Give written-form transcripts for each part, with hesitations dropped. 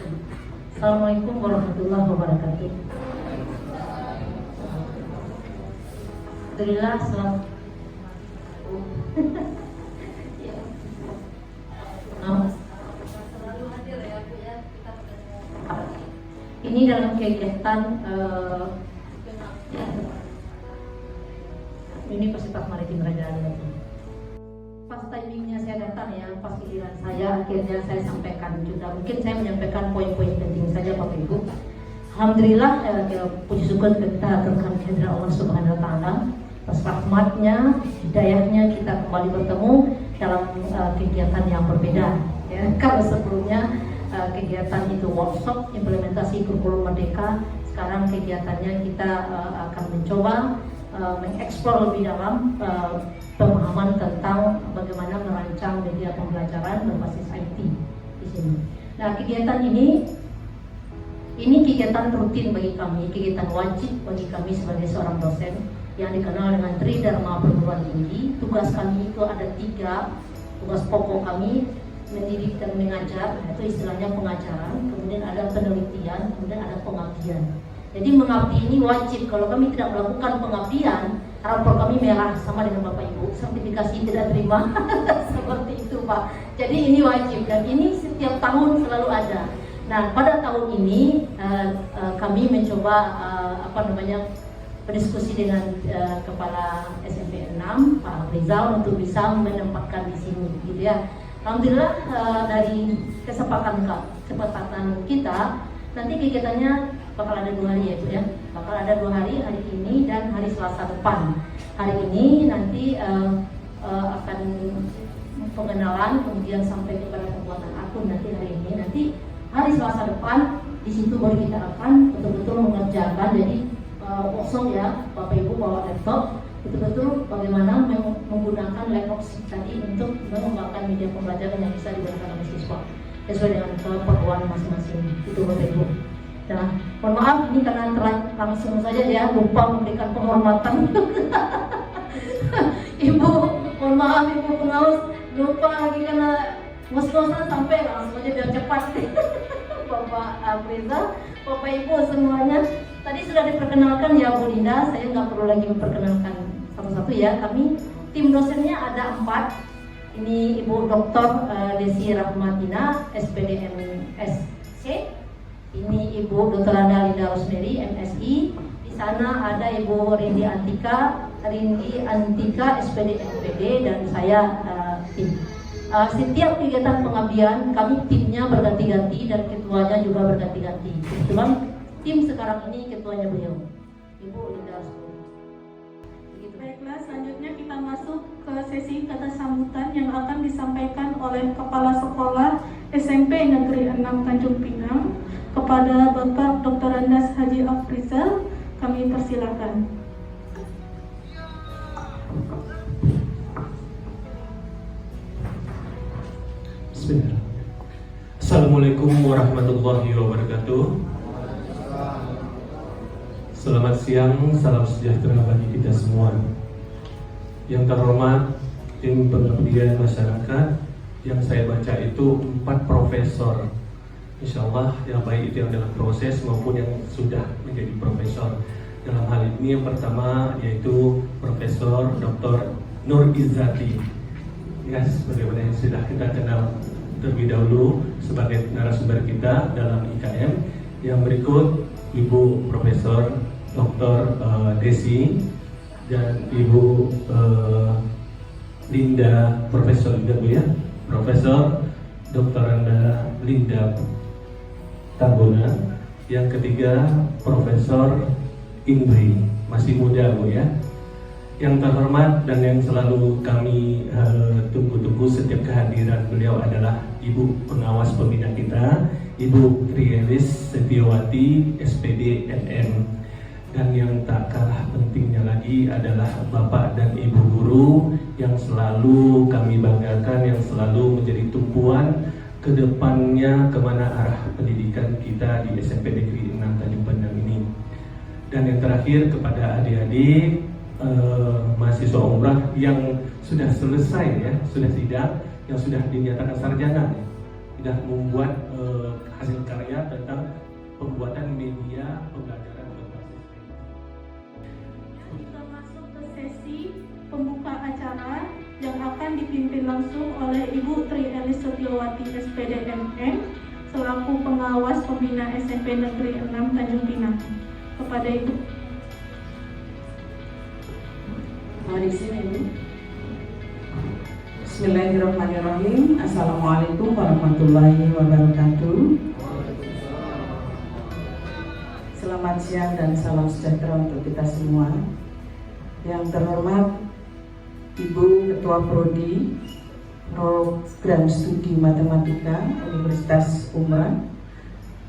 Assalamualaikum warahmatullahi wabarakatuh. Alhamdulillah, selamat. Ini dalam kegiatan Universitas Maritim Raja Ampat. Pas timingnya saya datang ya, pas giliran saya akhirnya saya sampaikan juga. Mungkin saya menyampaikan poin-poin penting saja Bapak Ibu. Alhamdulillah, puji syukur kita aturkan kehadiran Allah Subhanahu Wa Taala. Atas rahmatnya, hidayahnya kita kembali bertemu dalam kegiatan yang berbeda. Ya, kalau sebelumnya kegiatan itu workshop implementasi kurikulum Merdeka, sekarang kegiatannya kita akan mencoba mengeksplor lebih dalam pemahaman tentang bagaimana merancang media pembelajaran berbasis IT di sini. Nah, kegiatan ini kegiatan rutin bagi kami, kegiatan wajib bagi kami sebagai seorang dosen yang dikenal dengan Tridharma Perguruan Tinggi. Tugas kami itu ada 3, tugas pokok kami: mendidik dan mengajar, itu istilahnya pengajaran, kemudian ada penelitian, kemudian ada pengabdian. Jadi mengabdi ini wajib. Kalau kami tidak melakukan pengabdian, rapor kami merah sama dengan Bapak Ibu, sertifikasi tidak terima. Seperti itu Pak. Jadi ini wajib dan ini setiap tahun selalu ada. Nah, pada tahun ini kami mencoba berdiskusi dengan Kepala SMP 6 Pak Rizal untuk bisa menempatkan di sini, gitu ya. Alhamdulillah, dari kesepakatan kita, nanti kegiatannya bakal ada 2 hari ya Bu ya. Bakal ada 2 hari, hari ini dan hari Selasa depan. Hari ini nanti akan pengenalan, kemudian sampai kepada pembuatan akun nanti hari ini. Nanti hari Selasa depan di situ baru kita akan betul-betul mengerjakan. Jadi kosong ya, Bapak Ibu bawa laptop, betul-betul bagaimana menggunakan laptop tadi untuk mengembangkan media pembelajaran yang bisa digunakan oleh siswa sesuai dengan keperluan masing-masing. Itu Bapak Ibu. Nah, mohon maaf ini karena langsung saja ya, lupa memberikan penghormatan. Ibu, mohon maaf Ibu pengawas, lupa lagi karena ngos-ngosan sampai langsung aja biar cepat. Bapak Afriza, Bapak Ibu semuanya, tadi sudah diperkenalkan ya Bu Linda, saya nggak perlu lagi memperkenalkan satu-satu ya. Kami tim dosennya ada 4. Ini Ibu Dr. Desi Rahmatina, SPD MSc. Ini Ibu Dr. Linda Rosemary, MSI. Di sana ada Ibu Rindi Antika, SPD MPD, dan saya tim. Setiap kegiatan pengabdian kami timnya berganti-ganti dan ketuanya juga berganti-ganti. Kebetulan tim sekarang ini ketuanya beliau, Ibu Linda Rosemary. Baiklah, selanjutnya kita masuk ke sesi kata sambutan yang akan disampaikan oleh Kepala Sekolah SMP Negeri 6 Tanjung Pinang kepada Bapak Dr. Andas Haji Afrizal. Kami persilakan. Bismillah. Assalamualaikum warahmatullahi wabarakatuh. Selamat siang, salam sejahtera bagi kita semua. Yang terhormat tim pengabdian masyarakat, yang saya baca itu 4 profesor. Insya Allah yang baik itu yang dalam proses maupun yang sudah menjadi profesor. Dalam hal ini yang pertama yaitu Profesor Dr. Nur Izzati, ya, sebagaimana yang sudah kita kenal terlebih dahulu sebagai narasumber kita dalam IKM. Yang berikut Ibu Profesor Dr. Desi dan Ibu Linda, Profesor Linda Bu ya, Profesor Dr. Linda Tambona. Yang ketiga Profesor Indri, masih muda Bu ya. Yang terhormat dan yang selalu kami tunggu-tunggu setiap kehadiran beliau adalah Ibu Pengawas Pembina kita, Ibu Trielis Setiawati, SPD NN. Dan yang tak kalah pentingnya lagi adalah Bapak dan Ibu guru yang selalu kami banggakan, yang selalu menjadi tumpuan ke depannya kemana arah pendidikan kita di SMP Negeri 6 Tanjung Pinang ini. Dan yang terakhir kepada adik-adik mahasiswa umrah yang sudah selesai ya, sudah sidang, yang sudah dinyatakan sarjana ya. sudah membuat hasil karya tentang pembuatan media pembelajaran berbasis media. Kita masuk ke sesi pembuka acara yang akan dipimpin langsung oleh Ibu Tri Elis Setiawati SPD MM selaku pengawas pembina SMP Negeri 6 Tanjung Pinang. Kepada Ibu. Di sini Ibu. Bismillahirrahmanirrahim. Assalamualaikum warahmatullahi wabarakatuh. Selamat siang dan salam sejahtera untuk kita semua. Yang terhormat Ibu Ketua Prodi Program Studi Matematika Universitas Umrah.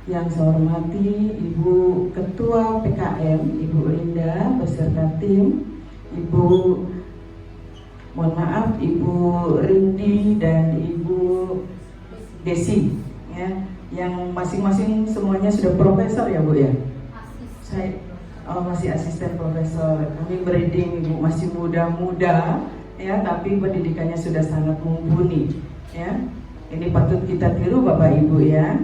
Yang saya hormati Ibu Ketua PKM Ibu Linda beserta tim, Ibu Rindi dan Ibu Desi, ya, yang masing-masing semuanya sudah profesor ya Bu ya. Saya masih asisten profesor. Kami beriding Ibu masih muda-muda ya, tapi pendidikannya sudah sangat mumpuni ya. Ini patut kita tiru Bapak Ibu ya.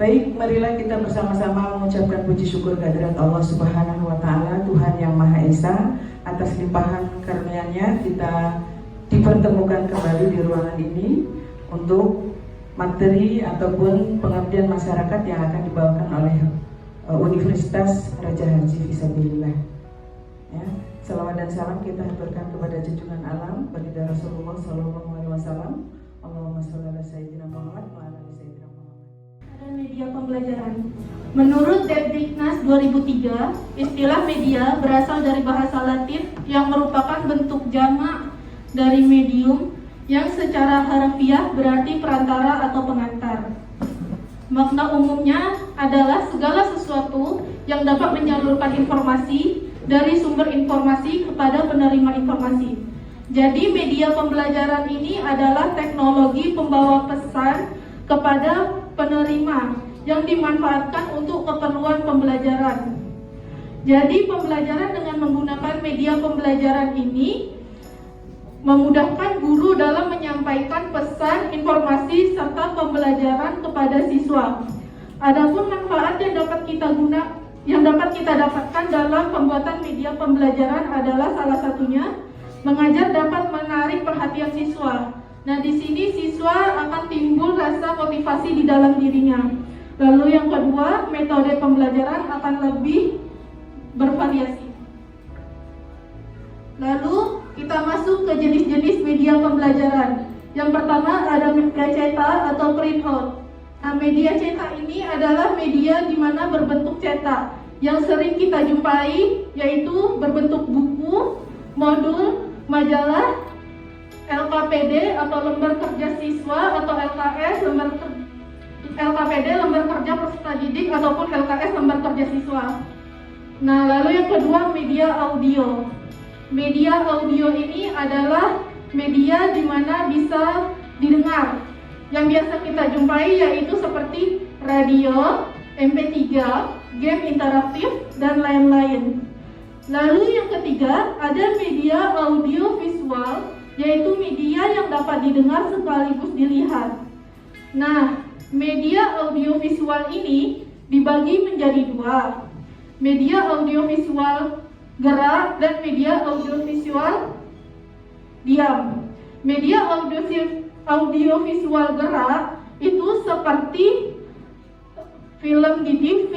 Baik, marilah kita bersama-sama mengucapkan puji syukur kehadirat Allah Subhanahu wa Ta'ala, Tuhan yang Maha Esa. Atas limpahan karunia-Nya kita dipertemukan kembali di ruangan ini untuk materi ataupun pengabdian masyarakat yang akan dibawakan oleh Universitas Raja Haji Fisabilillah. Ya, salawat dan salam kita haturkan kepada junjungan alam baginda Rasulullah Sallallahu Alaihi Wasallam. Allahumma sholli ala sayyidina Muhammad wa ala ali sayyidina Muhammad. Media pembelajaran. Menurut Depdiknas 2003, istilah media berasal dari bahasa Latin yang merupakan bentuk jamak dari medium yang secara harfiah berarti perantara atau pengantar. Makna umumnya adalah segala sesuatu yang dapat menyalurkan informasi dari sumber informasi kepada penerima informasi. Jadi media pembelajaran ini adalah teknologi pembawa pesan kepada penerima yang dimanfaatkan untuk keperluan pembelajaran. Jadi pembelajaran dengan menggunakan media pembelajaran ini memudahkan guru dalam menyampaikan pesan, informasi, serta pembelajaran kepada siswa. Adapun manfaat yang dapat kita dapatkan dalam pembuatan media pembelajaran adalah salah satunya mengajar dapat menarik perhatian siswa. Nah, di sini siswa akan timbul rasa motivasi di dalam dirinya. Lalu yang kedua, metode pembelajaran akan lebih bervariasi. Lalu kita masuk ke jenis-jenis media pembelajaran. Yang pertama ada media cetak atau printout. Nah, media cetak ini adalah media di mana berbentuk cetak. Yang sering kita jumpai yaitu berbentuk buku, modul, majalah, LKPD atau lembar kerja siswa atau LKS, LKPD lembar kerja peserta didik ataupun LKS lembar kerja siswa. Nah, lalu yang kedua media audio. Media audio ini adalah media di mana bisa didengar. Yang biasa kita jumpai yaitu seperti radio, MP3, game interaktif, dan lain-lain. Lalu yang ketiga ada media audio visual, yaitu media yang dapat didengar sekaligus dilihat. Nah, media audiovisual ini dibagi menjadi dua, media audiovisual gerak dan media audiovisual diam. Media audiovisual gerak itu seperti film di TV,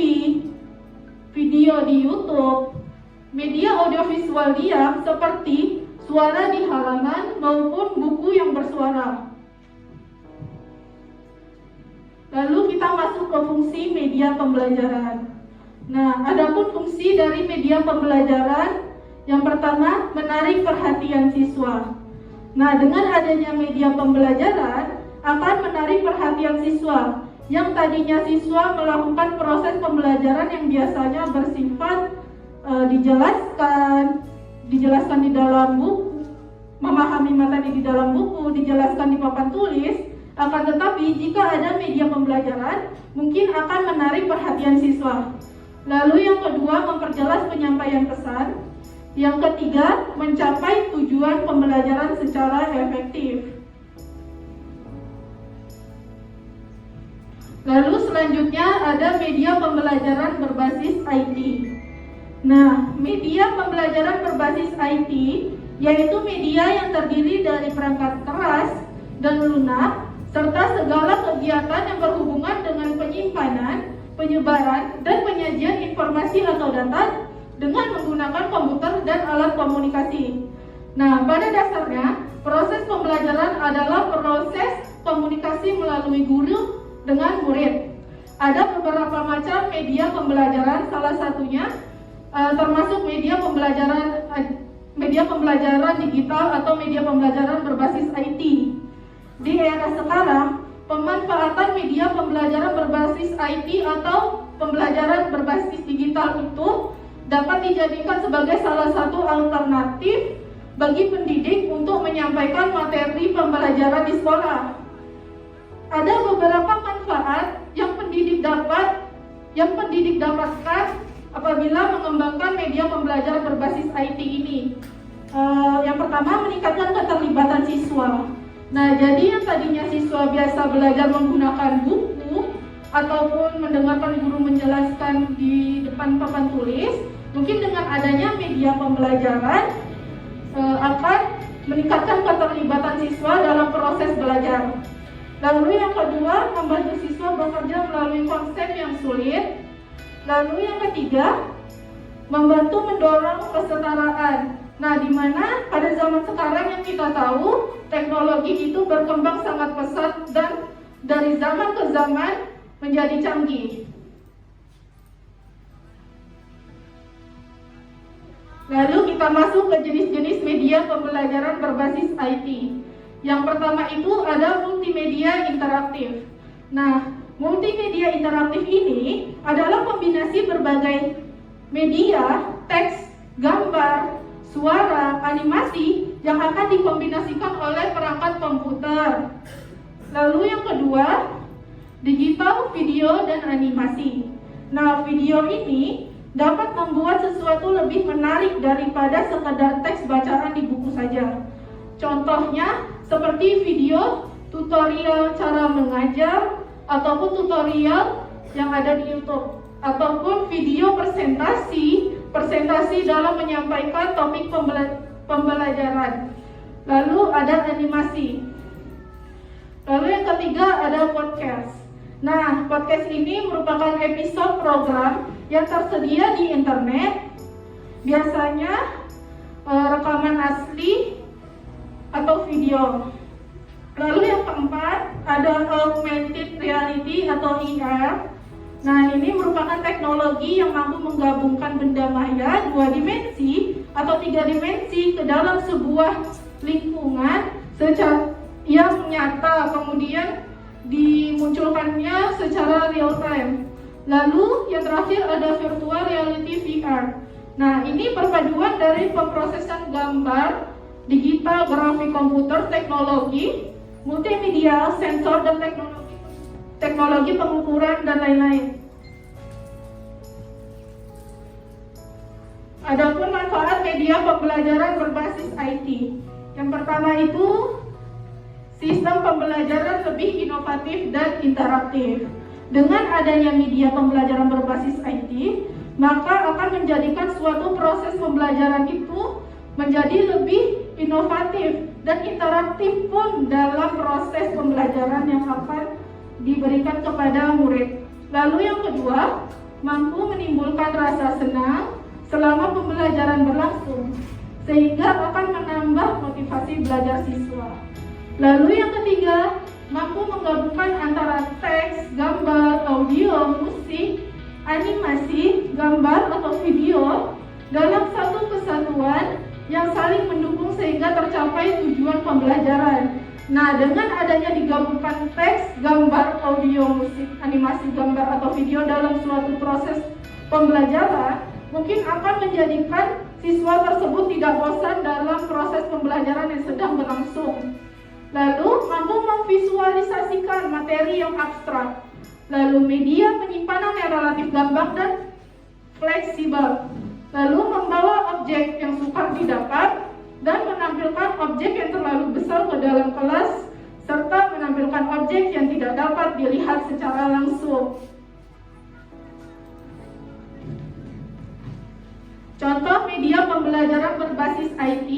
video di YouTube. Media audiovisual diam seperti suara di halaman maupun buku yang bersuara. Lalu kita masuk ke fungsi media pembelajaran. Nah, adapun fungsi dari media pembelajaran, yang pertama menarik perhatian siswa. Nah, dengan adanya media pembelajaran akan menarik perhatian siswa. Yang tadinya siswa melakukan proses pembelajaran yang biasanya bersifat dijelaskan di dalam buku, memahami materi di dalam buku, dijelaskan di papan tulis. Akan tetapi jika ada media pembelajaran, mungkin akan menarik perhatian siswa. Lalu yang kedua, memperjelas penyampaian pesan. Yang ketiga, mencapai tujuan pembelajaran secara efektif. Lalu selanjutnya ada media pembelajaran berbasis IT. Nah, media pembelajaran berbasis IT yaitu media yang terdiri dari perangkat keras dan lunak serta segala kegiatan yang berhubungan dengan penyimpanan, penyebaran, dan penyajian informasi atau data dengan menggunakan komputer dan alat komunikasi. Nah, pada dasarnya proses pembelajaran adalah proses komunikasi melalui guru dengan murid. Ada beberapa macam media pembelajaran, salah satunya termasuk media pembelajaran digital atau media pembelajaran berbasis IT. Di era sekarang, pemanfaatan media pembelajaran berbasis IT atau pembelajaran berbasis digital itu dapat dijadikan sebagai salah satu alternatif bagi pendidik untuk menyampaikan materi pembelajaran di sekolah. Ada beberapa manfaat yang pendidik dapatkan apabila mengembangkan media pembelajaran berbasis IT ini. Yang pertama, meningkatkan keterlibatan siswa. Nah, jadi yang tadinya siswa biasa belajar menggunakan buku ataupun mendengarkan guru menjelaskan di depan papan tulis, mungkin dengan adanya media pembelajaran akan meningkatkan keterlibatan siswa dalam proses belajar. Lalu yang kedua, membantu siswa bekerja melalui konsep yang sulit. Lalu yang ketiga, membantu mendorong kesetaraan. Nah, di mana pada zaman sekarang yang kita tahu, teknologi itu berkembang sangat pesat dan dari zaman ke zaman menjadi canggih. Lalu kita masuk ke jenis-jenis media pembelajaran berbasis IT. Yang pertama itu ada multimedia interaktif. Nah, multimedia interaktif ini adalah kombinasi berbagai media, teks, gambar, suara, animasi yang akan dikombinasikan oleh perangkat komputer. Lalu yang kedua, digital, video, dan animasi. Nah, video ini dapat membuat sesuatu lebih menarik daripada sekedar teks bacaan di buku saja. Contohnya seperti video tutorial cara mengajar ataupun tutorial yang ada di YouTube, ataupun video presentasi dalam menyampaikan topik pembelajaran. Lalu ada animasi. Lalu yang ketiga ada podcast. Nah, podcast ini merupakan episode program yang tersedia di internet, biasanya rekaman asli atau video. Lalu yang keempat ada augmented reality atau AR. Nah, ini merupakan teknologi yang mampu menggabungkan benda maya 2 dimensi atau 3 dimensi ke dalam sebuah lingkungan secara yang nyata, kemudian dimunculkannya secara real time. Lalu yang terakhir ada virtual reality VR. Nah, ini perpaduan dari pemrosesan gambar, digital, grafik komputer, teknologi, multimedia, sensor, dan teknologi pengukuran, dan lain-lain. Adapun manfaat media pembelajaran berbasis IT. Yang pertama itu sistem pembelajaran lebih inovatif dan interaktif. Dengan adanya media pembelajaran berbasis IT, maka akan menjadikan suatu proses pembelajaran itu menjadi lebih inovatif dan interaktif pun dalam proses pembelajaran yang akan diberikan kepada murid. Lalu yang kedua, mampu menimbulkan rasa senang selama pembelajaran berlangsung, sehingga akan menambah motivasi belajar siswa. Lalu yang ketiga, mampu menggabungkan antara teks, gambar, audio, musik, animasi, gambar atau video dalam satu kesatuan yang saling mendukung sehingga tercapai tujuan pembelajaran. Nah, dengan adanya digabungkan teks, gambar, audio, musik, animasi, gambar atau video dalam suatu proses pembelajaran, mungkin akan menjadikan siswa tersebut tidak bosan dalam proses pembelajaran yang sedang berlangsung. Lalu mampu memvisualisasikan materi yang abstrak. Lalu media penyimpanan yang relatif gampang dan fleksibel. Lalu membawa objek yang sukar didapat dan menampilkan objek yang terlalu besar ke dalam kelas, serta menampilkan objek yang tidak dapat dapat dilihat secara langsung. Contoh media pembelajaran berbasis IT.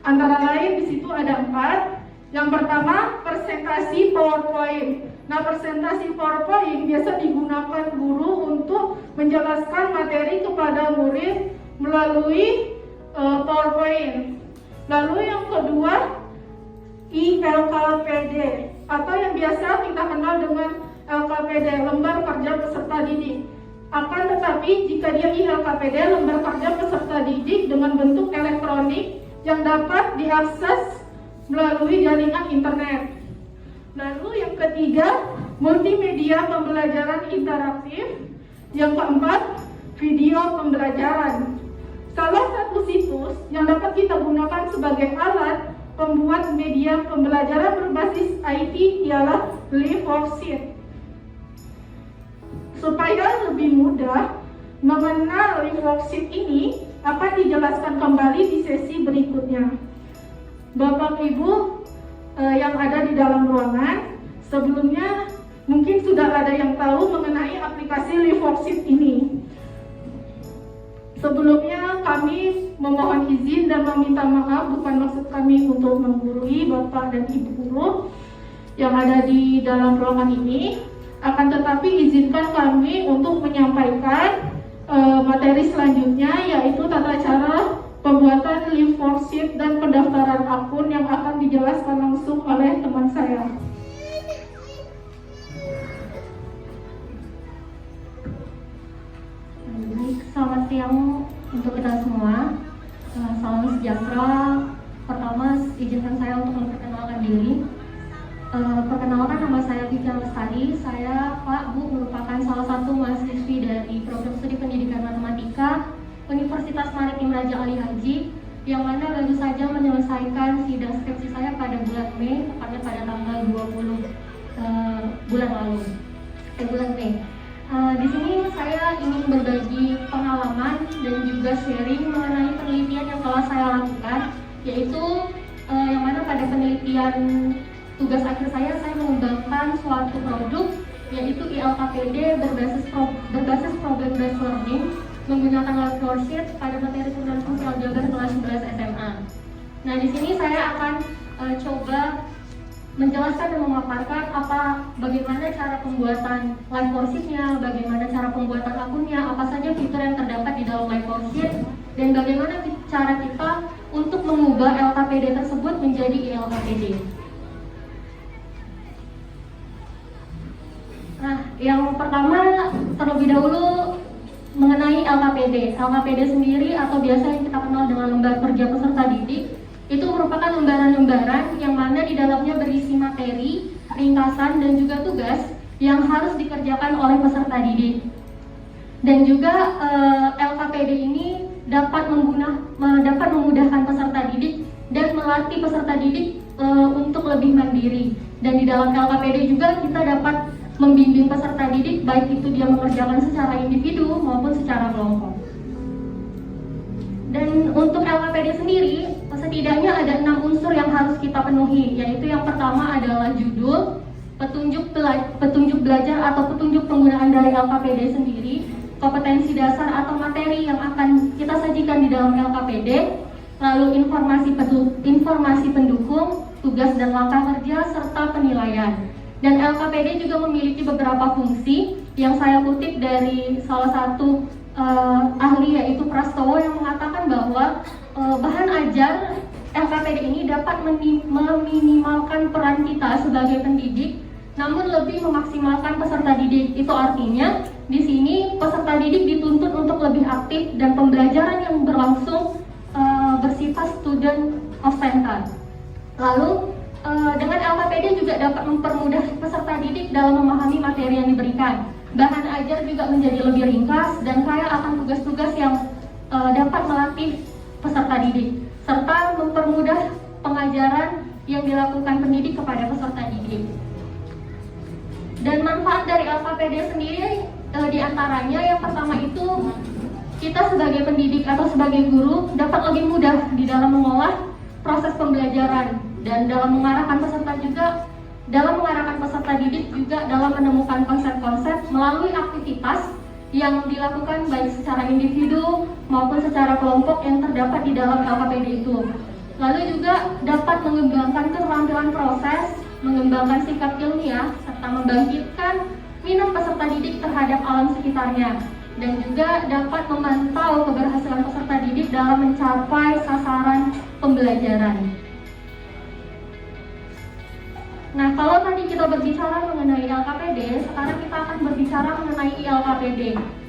Antara lain di situ ada 4. Yang pertama, presentasi PowerPoint. Nah, presentasi PowerPoint biasa digunakan guru untuk menjelaskan materi kepada murid melalui PowerPoint. Lalu yang kedua, ILKPD atau yang biasa kita kenal dengan LKPD, lembar kerja peserta didik. Akan tetapi jika dia ILKPD, lembar kerja peserta didik dengan bentuk elektronik yang dapat diakses melalui jaringan internet. Lalu yang ketiga, multimedia pembelajaran interaktif. Yang keempat, video pembelajaran. Salah satu situs yang dapat kita gunakan sebagai alat pembuat media pembelajaran berbasis IT ialah LiveWorksheet. Supaya lebih mudah mengenal LiveWorksheet ini akan dijelaskan kembali di sesi berikutnya. Bapak Ibu yang ada di dalam ruangan, sebelumnya mungkin sudah ada yang tahu mengenai aplikasi LiveWorksheet ini. Sebelumnya kami memohon izin dan meminta maaf, bukan maksud kami untuk menggurui Bapak dan Ibu guru yang ada di dalam ruangan ini. Akan tetapi izinkan kami untuk menyampaikan materi selanjutnya, yaitu tata cara pembuatan LiveWorksheet dan pendaftaran akun yang akan dijelaskan langsung oleh teman saya. Baik, selamat siang untuk kita semua. Salam sejahtera. Pertama, izinkan saya untuk memperkenalkan diri. Perkenalkan, nama saya Vivian Lestari. Saya, Pak, Bu, merupakan salah satu mahasiswi dari program studi pendidikan matematika Universitas Maritim Raja Ali Haji, yang mana baru saja menyelesaikan sidang skripsi saya pada bulan Mei, tepatnya pada tanggal 20 bulan Mei. Di sini saya ingin berbagi pengalaman dan juga sharing mengenai penelitian yang telah saya lakukan, yaitu yang mana pada penelitian tugas akhir saya mengembangkan suatu produk, yaitu ILKPD berbasis problem based learning menggunakan LiveWorksheet pada materi Pembelajaran Sosial Jabar kelas 11 SMA. Nah, di sini saya akan coba menjelaskan dan memaparkan bagaimana cara pembuatan LiveWorksheet-nya, bagaimana cara pembuatan akunnya, apa saja fitur yang terdapat di dalam LiveWorksheet, dan bagaimana cara kita untuk mengubah LKPD tersebut menjadi ILKPD. Nah, yang pertama terlebih dahulu mengenai LKPD. LKPD sendiri atau biasa yang kita kenal dengan lembar kerja peserta didik, itu merupakan lembaran-lembaran yang mana di dalamnya berisi materi, ringkasan, dan juga tugas yang harus dikerjakan oleh peserta didik. Dan juga LKPD ini dapat memudahkan peserta didik dan melatih peserta didik untuk lebih mandiri. Dan di dalam LKPD juga kita dapat membimbing peserta didik, baik itu dia mengerjakan secara individu maupun secara kelompok. Dan untuk LKPD sendiri, setidaknya ada 6 unsur yang harus kita penuhi, yaitu yang pertama adalah judul, petunjuk belajar atau petunjuk penggunaan dari LKPD sendiri, kompetensi dasar atau materi yang akan kita sajikan di dalam LKPD, lalu informasi pendukung, tugas dan langkah kerja, serta penilaian. Dan LKPD juga memiliki beberapa fungsi yang saya kutip dari salah satu ahli, yaitu Prastowo, yang mengatakan bahwa bahan ajar LKPD ini dapat meminimalkan peran kita sebagai pendidik, namun lebih memaksimalkan peserta didik. Itu artinya di sini peserta didik dituntut untuk lebih aktif dan pembelajaran yang berlangsung bersifat student of center. Lalu dengan LKPD juga dapat mempermudah peserta didik dalam memahami materi yang diberikan. Bahan ajar juga menjadi lebih ringkas dan kaya akan tugas-tugas yang dapat melatih peserta didik, serta mempermudah pengajaran yang dilakukan pendidik kepada peserta didik. Dan manfaat dari LKPD sendiri diantaranya yang pertama itu kita sebagai pendidik atau sebagai guru dapat lebih mudah di dalam mengolah proses pembelajaran, dan dalam mengarahkan peserta juga dalam mengarahkan peserta didik juga dalam menemukan konsep-konsep melalui aktivitas yang dilakukan baik secara individu maupun secara kelompok yang terdapat di dalam LKPD itu. Lalu juga dapat mengembangkan keterampilan proses, mengembangkan sikap ilmiah, serta membangkitkan minat peserta didik terhadap alam sekitarnya, dan juga dapat memantau keberhasilan peserta didik dalam mencapai sasaran pembelajaran. Nah, kalau tadi kita berbicara mengenai LKPD, sekarang kita akan berbicara mengenai ILKPD.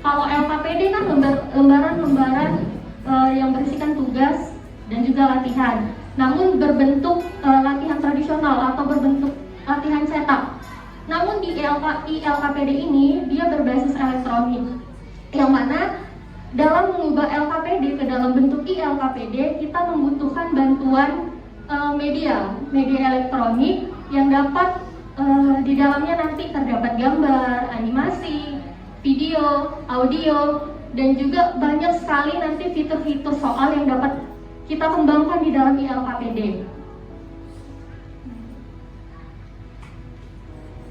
Kalau LKPD kan lembaran-lembaran yang berisikan tugas dan juga latihan, namun berbentuk latihan tradisional atau berbentuk latihan cetak. Namun di ILKPD ini dia berbasis elektronik, yang mana dalam mengubah LKPD ke dalam bentuk ILKPD kita membutuhkan bantuan media elektronik yang dapat di dalamnya nanti terdapat gambar, animasi, video, audio, dan juga banyak sekali nanti fitur-fitur soal yang dapat kita kembangkan di dalam ILKPD.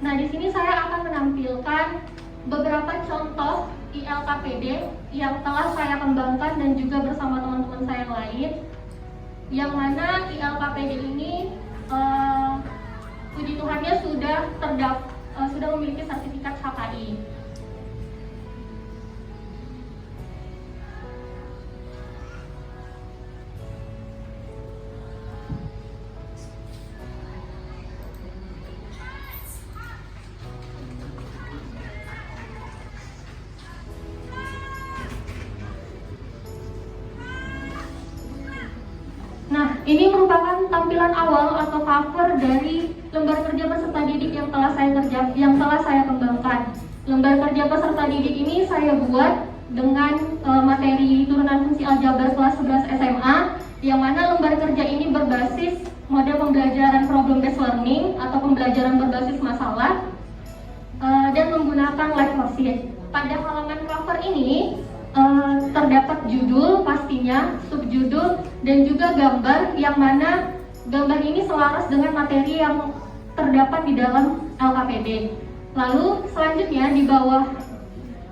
Nah, di sini saya akan menampilkan beberapa contoh ILKPD yang telah saya kembangkan dan juga bersama teman-teman saya yang lain, yang mana ILKPD ini puji Tuhannya sudah memiliki sertifikat HKI. Nah, ini merupakan tampilan awal atau cover dari lembar kerja peserta didik yang telah saya kembangkan. Lembar kerja peserta didik ini saya buat dengan materi turunan fungsi aljabar kelas 11 SMA, yang mana lembar kerja ini berbasis model pembelajaran problem based learning atau pembelajaran berbasis masalah dan menggunakan live worksheet. Pada halaman cover ini terdapat judul pastinya, subjudul, dan juga gambar, yang mana gambar ini selaras dengan materi yang terdapat di dalam LKPD. Lalu selanjutnya di bawah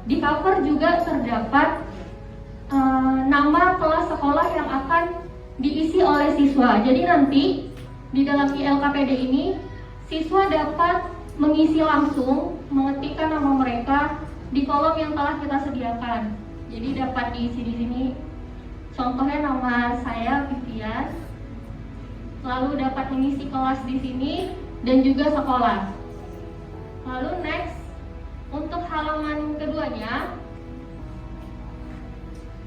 di cover juga terdapat nama kelas sekolah yang akan diisi oleh siswa. Jadi nanti di dalam ILKPD ini siswa dapat mengisi langsung, mengetikkan nama mereka di kolom yang telah kita sediakan. Jadi dapat diisi di sini. Contohnya nama saya Vivian. Lalu dapat mengisi kelas di sini dan juga sekolah. Lalu next, untuk halaman keduanya,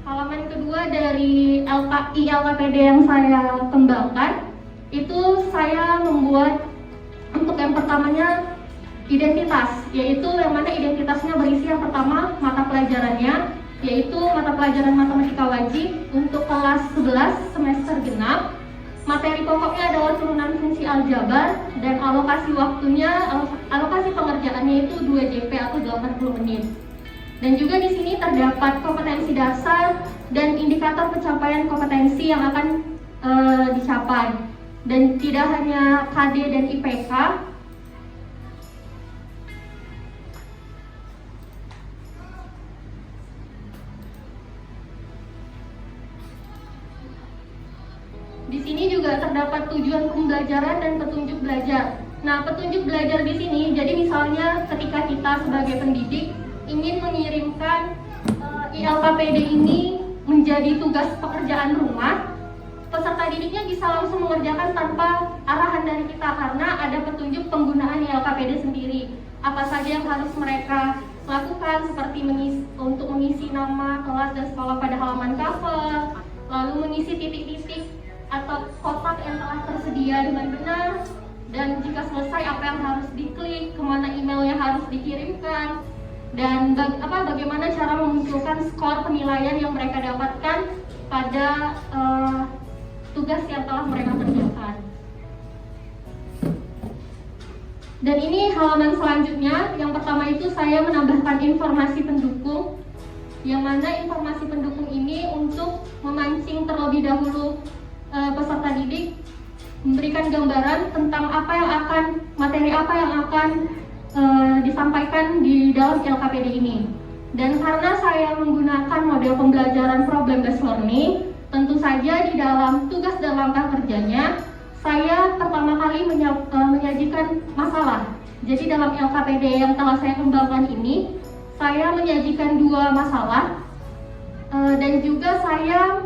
halaman kedua dari ILKPD yang saya kembangkan, itu saya membuat untuk yang pertamanya identitas, yaitu yang mana identitasnya berisi yang pertama mata pelajarannya, yaitu mata pelajaran matematika wajib untuk kelas 11 semester genap. Materi pokoknya adalah turunan fungsi aljabar, dan alokasi waktunya, alokasi pengerjaannya itu 2 JP atau 80 menit. Dan juga di sini terdapat kompetensi dasar dan indikator pencapaian kompetensi yang akan dicapai. Dan tidak hanya KD dan IPK, di sini juga terdapat tujuan pembelajaran dan petunjuk belajar. Nah, petunjuk belajar di sini, jadi misalnya ketika kita sebagai pendidik ingin mengirimkan ILKPD ini menjadi tugas pekerjaan rumah, peserta didiknya bisa langsung mengerjakan tanpa arahan dari kita, karena ada petunjuk penggunaan ILKPD sendiri. Apa saja yang harus mereka lakukan, seperti untuk mengisi nama kelas dan sekolah pada halaman cover, lalu mengisi titik-titik atau kotak yang telah tersedia dengan benar, dan jika selesai apa yang harus diklik, kemana emailnya harus dikirimkan, dan bagaimana cara memunculkan skor penilaian yang mereka dapatkan pada tugas yang telah mereka kerjakan. Dan ini halaman selanjutnya, yang pertama itu saya menambahkan informasi pendukung, yang mana informasi pendukung ini untuk memancing terlebih dahulu peserta didik memberikan gambaran tentang materi apa yang akan disampaikan di dalam LKPD ini. Dan karena saya menggunakan model pembelajaran problem based learning, tentu saja di dalam tugas dan langkah kerjanya, saya pertama kali menyajikan masalah. Jadi dalam LKPD yang telah saya kembangkan ini, saya menyajikan 2 masalah, dan juga saya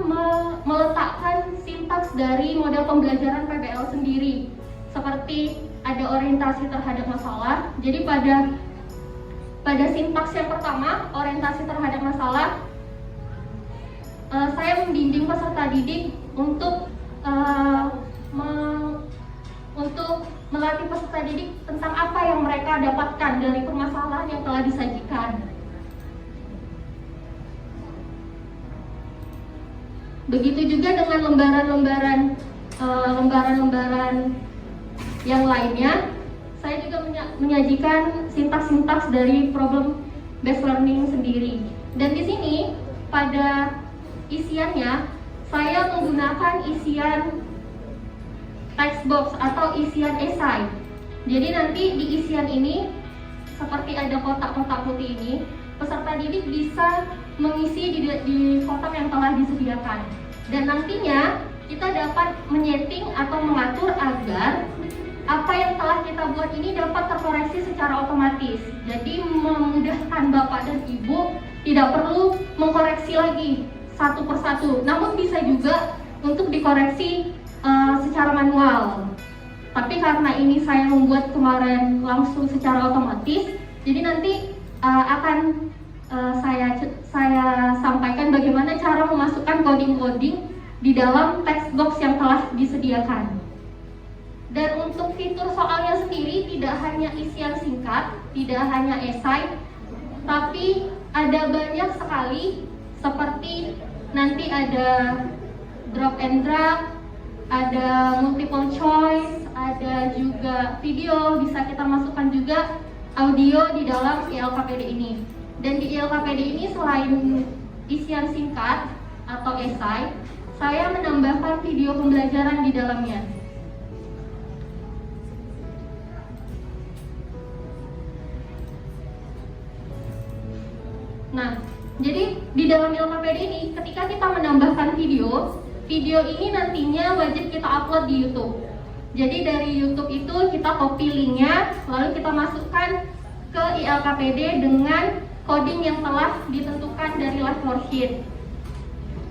meletakkan sintaks dari model pembelajaran PBL sendiri, seperti ada orientasi terhadap masalah. Jadi pada sintaks yang pertama, orientasi terhadap masalah, saya membimbing peserta didik untuk melatih peserta didik tentang apa yang mereka dapatkan dari permasalahan yang telah disajikan. Begitu juga dengan lembaran-lembaran yang lainnya, saya juga menyajikan sintaks-sintaks dari problem based learning sendiri. Dan di sini pada isiannya saya menggunakan isian text box atau isian esai. Jadi nanti di isian ini seperti ada kotak-kotak putih ini, peserta didik bisa mengisi di kotak yang telah disediakan. Dan nantinya kita dapat menyeting atau mengatur agar apa yang telah kita buat ini dapat terkoreksi secara otomatis. Jadi memudahkan Bapak dan Ibu tidak perlu mengkoreksi lagi satu persatu, namun bisa juga untuk dikoreksi secara manual. Tapi karena ini saya membuat kemarin langsung secara otomatis, jadi nanti akan saya sampaikan bagaimana cara memasukkan coding-coding di dalam text box yang telah disediakan. Dan untuk fitur soalnya sendiri tidak hanya isian singkat, tidak hanya esai, tapi ada banyak sekali, seperti nanti ada drop and drag, ada multiple choice, ada juga video, bisa kita masukkan juga audio di dalam ILKPD ini. Dan di ILKPD ini selain isian singkat atau esai, saya menambahkan video pembelajaran di dalamnya. Nah, jadi di dalam ILKPD ini ketika kita menambahkan video ini nantinya wajib kita upload di YouTube. Jadi dari YouTube itu kita copy linknya, lalu kita masukkan ke ILKPD dengan coding yang telah ditentukan dari live worksheet.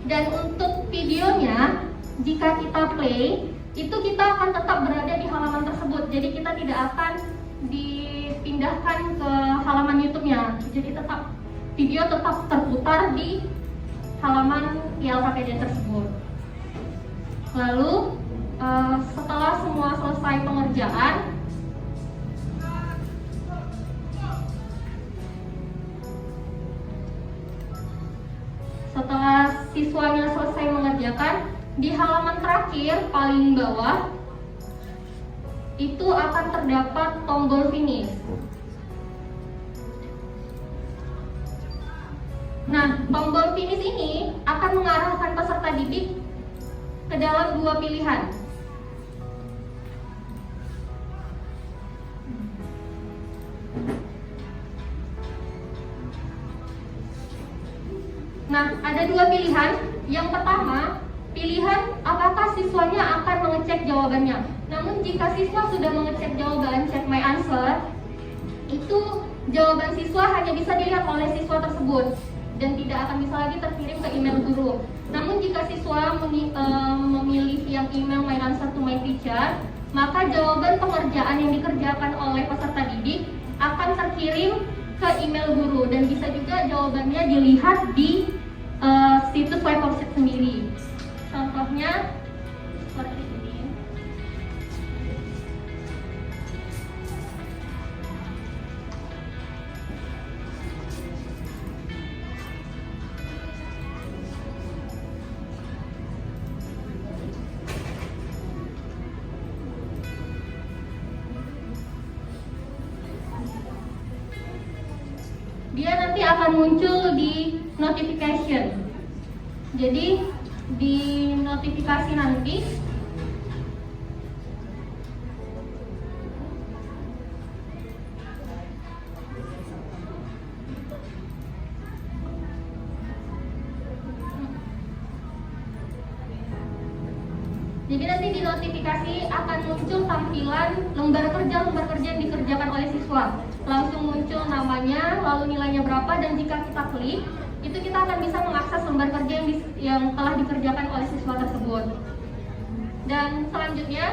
Dan untuk videonya, jika kita play, itu kita akan tetap berada di halaman tersebut. Jadi kita tidak akan dipindahkan ke halaman YouTube-nya. Jadi video tetap terputar di halaman ILKPD tersebut. Lalu setelah semua selesai pengerjaan, setelah siswanya selesai mengerjakan, di halaman terakhir paling bawah itu akan terdapat tombol finish. Nah, tombol finish ini akan mengarahkan peserta didik ke dalam 2 pilihan. Nah, ada 2 pilihan. Yang pertama, pilihan apakah siswanya akan mengecek jawabannya. Namun jika siswa sudah mengecek jawaban check my answer, itu jawaban siswa hanya bisa dilihat oleh siswa tersebut dan tidak akan bisa lagi terkirim ke email guru. Namun jika siswa memilih yang email my answer to my teacher, maka jawaban pengerjaan yang dikerjakan oleh peserta didik akan terkirim ke email guru dan bisa juga jawabannya dilihat di situs web worksheet sendiri. Contohnya seperti ini. Dia nanti akan muncul di notification. Jadi di notifikasi nanti Jadi nanti di notifikasi akan muncul tampilan lembar kerja yang dikerjakan oleh siswa. Langsung muncul namanya, lalu nilainya berapa, dan jika kita klik, itu kita akan bisa mengakses lembar kerja yang telah dikerjakan oleh siswa tersebut. Dan selanjutnya,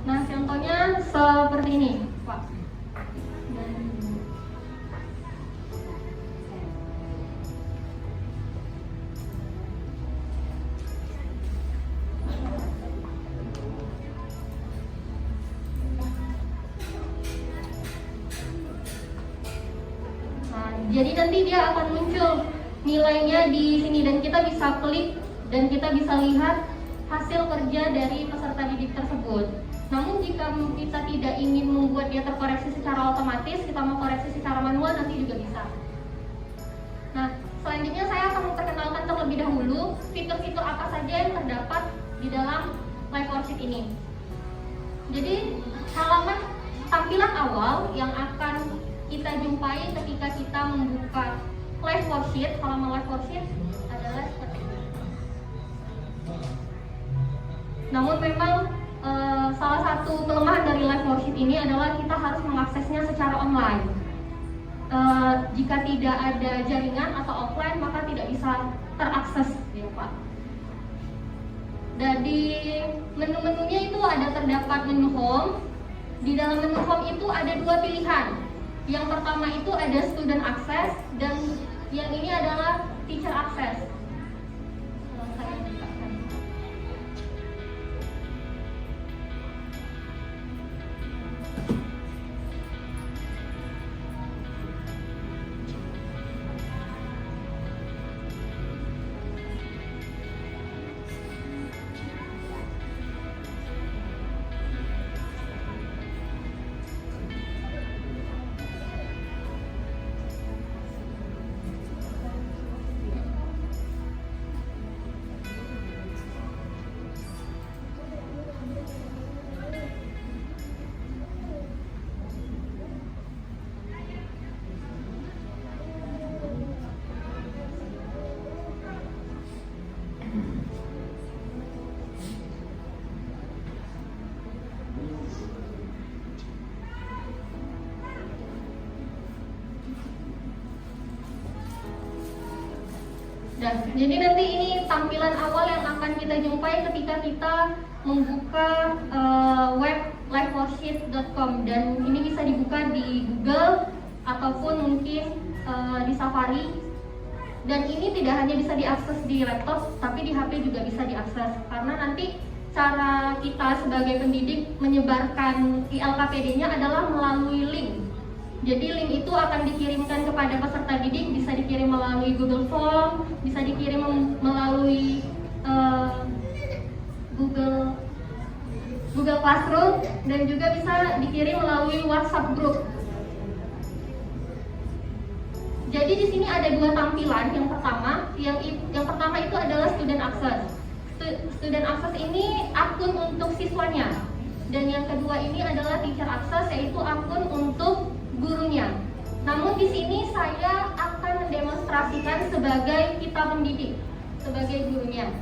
nah contohnya seperti ini, Pak. Jadi nanti dia akan muncul nilainya di sini dan kita bisa klik dan kita bisa lihat hasil kerja dari peserta didik tersebut. Namun jika kita tidak ingin membuat dia terkoreksi secara otomatis, kita mau koreksi secara manual nanti juga bisa. Nah, selanjutnya saya akan memperkenalkan terlebih dahulu fitur-fitur apa saja yang terdapat di dalam Live Worksheet ini. Jadi halaman tampilan awal yang akan kita jumpai ketika kita membuka Live Worksheet, halaman Live Worksheet adalah seperti ini. Namun memang salah satu kelemahan dari Live Worksheet ini adalah kita harus mengaksesnya secara online. Jika tidak ada jaringan atau offline maka tidak bisa terakses, ya Pak. Dan di menu-menunya itu ada terdapat menu home. Di dalam menu home itu ada dua pilihan. Yang pertama itu ada student access dan yang ini adalah teacher access. Saya bukakan. Jadi nanti ini tampilan awal yang akan kita jumpai ketika kita membuka web liveworksheet.com, dan ini bisa dibuka di Google ataupun mungkin di Safari. Dan ini tidak hanya bisa diakses di laptop, tapi di HP juga bisa diakses. Karena nanti cara kita sebagai pendidik menyebarkan ILKPD-nya adalah melalui link. Jadi link itu akan dikirimkan kepada peserta didik, bisa dikirim melalui Google Form, bisa dikirim melalui Google Classroom, dan juga bisa dikirim melalui WhatsApp group. Jadi di sini ada dua tampilan. Yang pertama itu adalah student access. Student access ini akun untuk siswanya, dan yang kedua ini adalah teacher access, yaitu akun untuk gurunya. Namun di sini saya akan mendemonstrasikan sebagai kita pendidik, sebagai gurunya.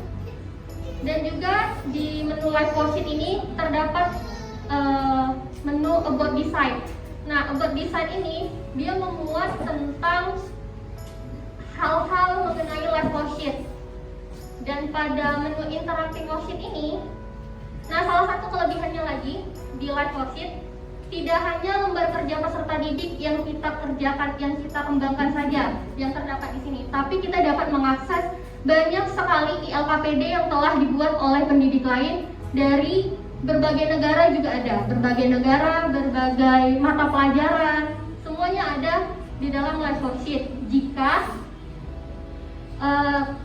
Dan juga di menu Live Worksheet ini terdapat menu About This Site. Nah, About This Site ini dia memuat tentang hal-hal mengenai Live Worksheet. Dan pada menu Interactive Worksheet ini, nah salah satu kelebihannya lagi di Live Worksheet, tidak hanya lembar kerja peserta didik yang kita kerjakan, yang kita kembangkan saja yang terdapat di sini, tapi kita dapat mengakses banyak sekali ILKPD yang telah dibuat oleh pendidik lain dari berbagai negara juga ada, berbagai negara, berbagai mata pelajaran, semuanya ada di dalam Live Worksheet. Jika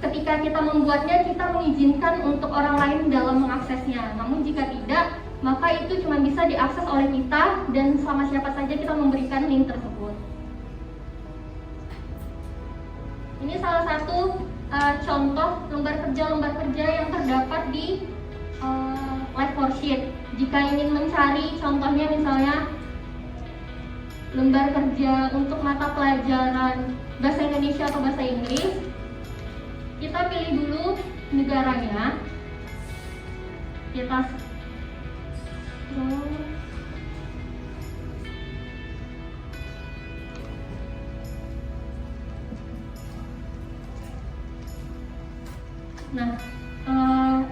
ketika kita membuatnya, kita mengizinkan untuk orang lain dalam mengaksesnya. Namun jika tidak, maka itu cuma bisa diakses oleh kita dan sama siapa saja kita memberikan link tersebut. Ini salah satu contoh lembar kerja yang terdapat di live worksheet. Jika ingin mencari contohnya misalnya lembar kerja untuk mata pelajaran bahasa Indonesia atau bahasa Inggris, kita pilih dulu negaranya. Kita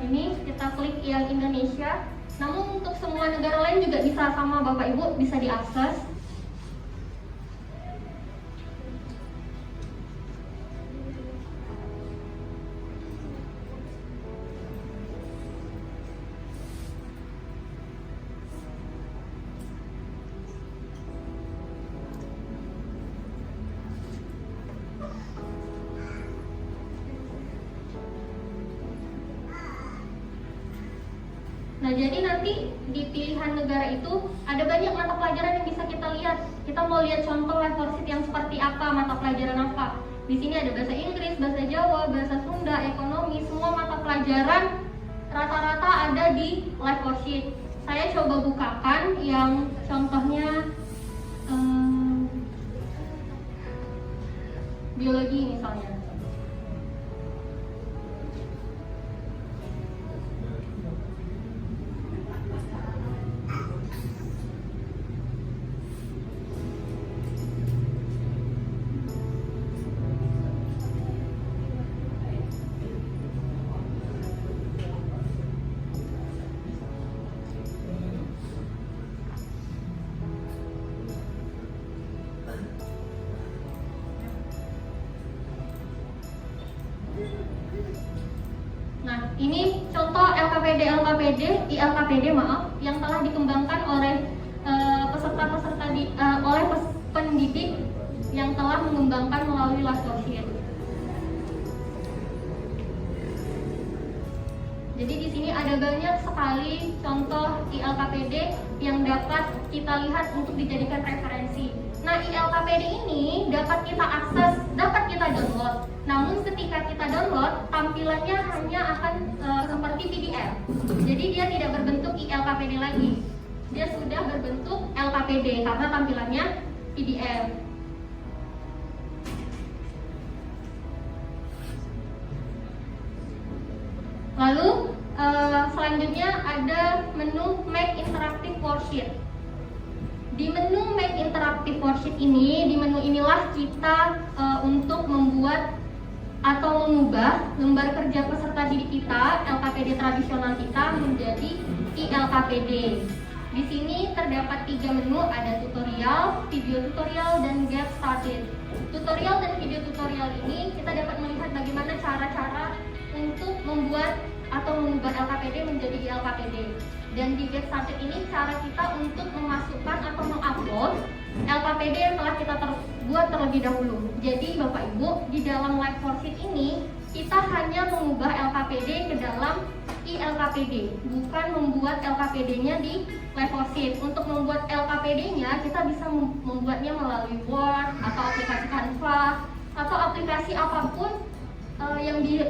ini kita klik yang Indonesia. Namun untuk semua negara lain juga bisa sama Bapak Ibu, bisa diakses. Nah, jadi nanti di pilihan negara itu ada banyak mata pelajaran yang bisa kita lihat. Kita mau lihat contoh live worksheet yang seperti apa, mata pelajaran apa. Di sini ada bahasa Inggris, bahasa Jawa, bahasa Sunda, ekonomi, semua mata pelajaran rata-rata ada di live worksheet. Saya coba bukakan yang contohnya biologi misalnya. Nah, ini contoh LKPD yang telah dikembangkan oleh pendidik yang telah mengembangkan melalui live worksheet. Jadi di sini ada banyak sekali contoh ILKPD yang dapat kita lihat untuk dijadikan referensi. Nah, ILKPD ini dapat kita akses, dapat kita download. Namun ketika kita download, tampilannya hanya akan seperti PDF. Jadi dia tidak berbentuk ILKPD lagi. Dia sudah berbentuk LKPD karena tampilannya PDF. Lalu selanjutnya ada menu Make Interactive Worksheet. Di menu Make Interactive Worksheet ini, di menu inilah kita untuk membuat atau mengubah lembar kerja peserta didik kita, LKPD tradisional kita menjadi ILKPD. Di sini terdapat 3 menu, ada tutorial, video tutorial, dan get started. Tutorial dan video tutorial ini kita dapat melihat bagaimana cara-cara untuk membuat atau mengubah LKPD menjadi ILKPD. Dan di get started ini cara kita untuk memasukkan atau mengupload LKPD yang telah kita buat terlebih dahulu. Jadi Bapak Ibu, di dalam live worksheet ini kita hanya mengubah LKPD ke dalam ILKPD, bukan membuat LKPD-nya di live worksheet. Untuk membuat LKPD-nya kita bisa membuatnya melalui Word atau aplikasi Canva atau aplikasi apapun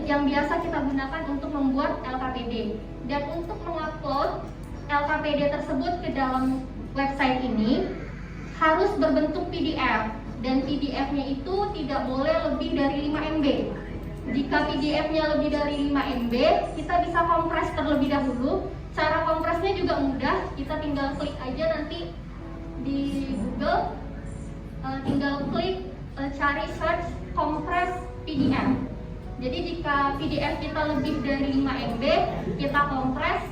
yang biasa kita gunakan untuk membuat LKPD. Dan untuk mengupload LKPD tersebut ke dalam website ini harus berbentuk PDF, dan PDF-nya itu tidak boleh lebih dari 5 MB. Jika PDF-nya lebih dari 5 MB, kita bisa kompres terlebih dahulu. Cara kompresnya juga mudah, kita tinggal klik aja nanti di Google, tinggal klik cari search kompres PDF. Jadi jika PDF kita lebih dari 5 MB, kita kompres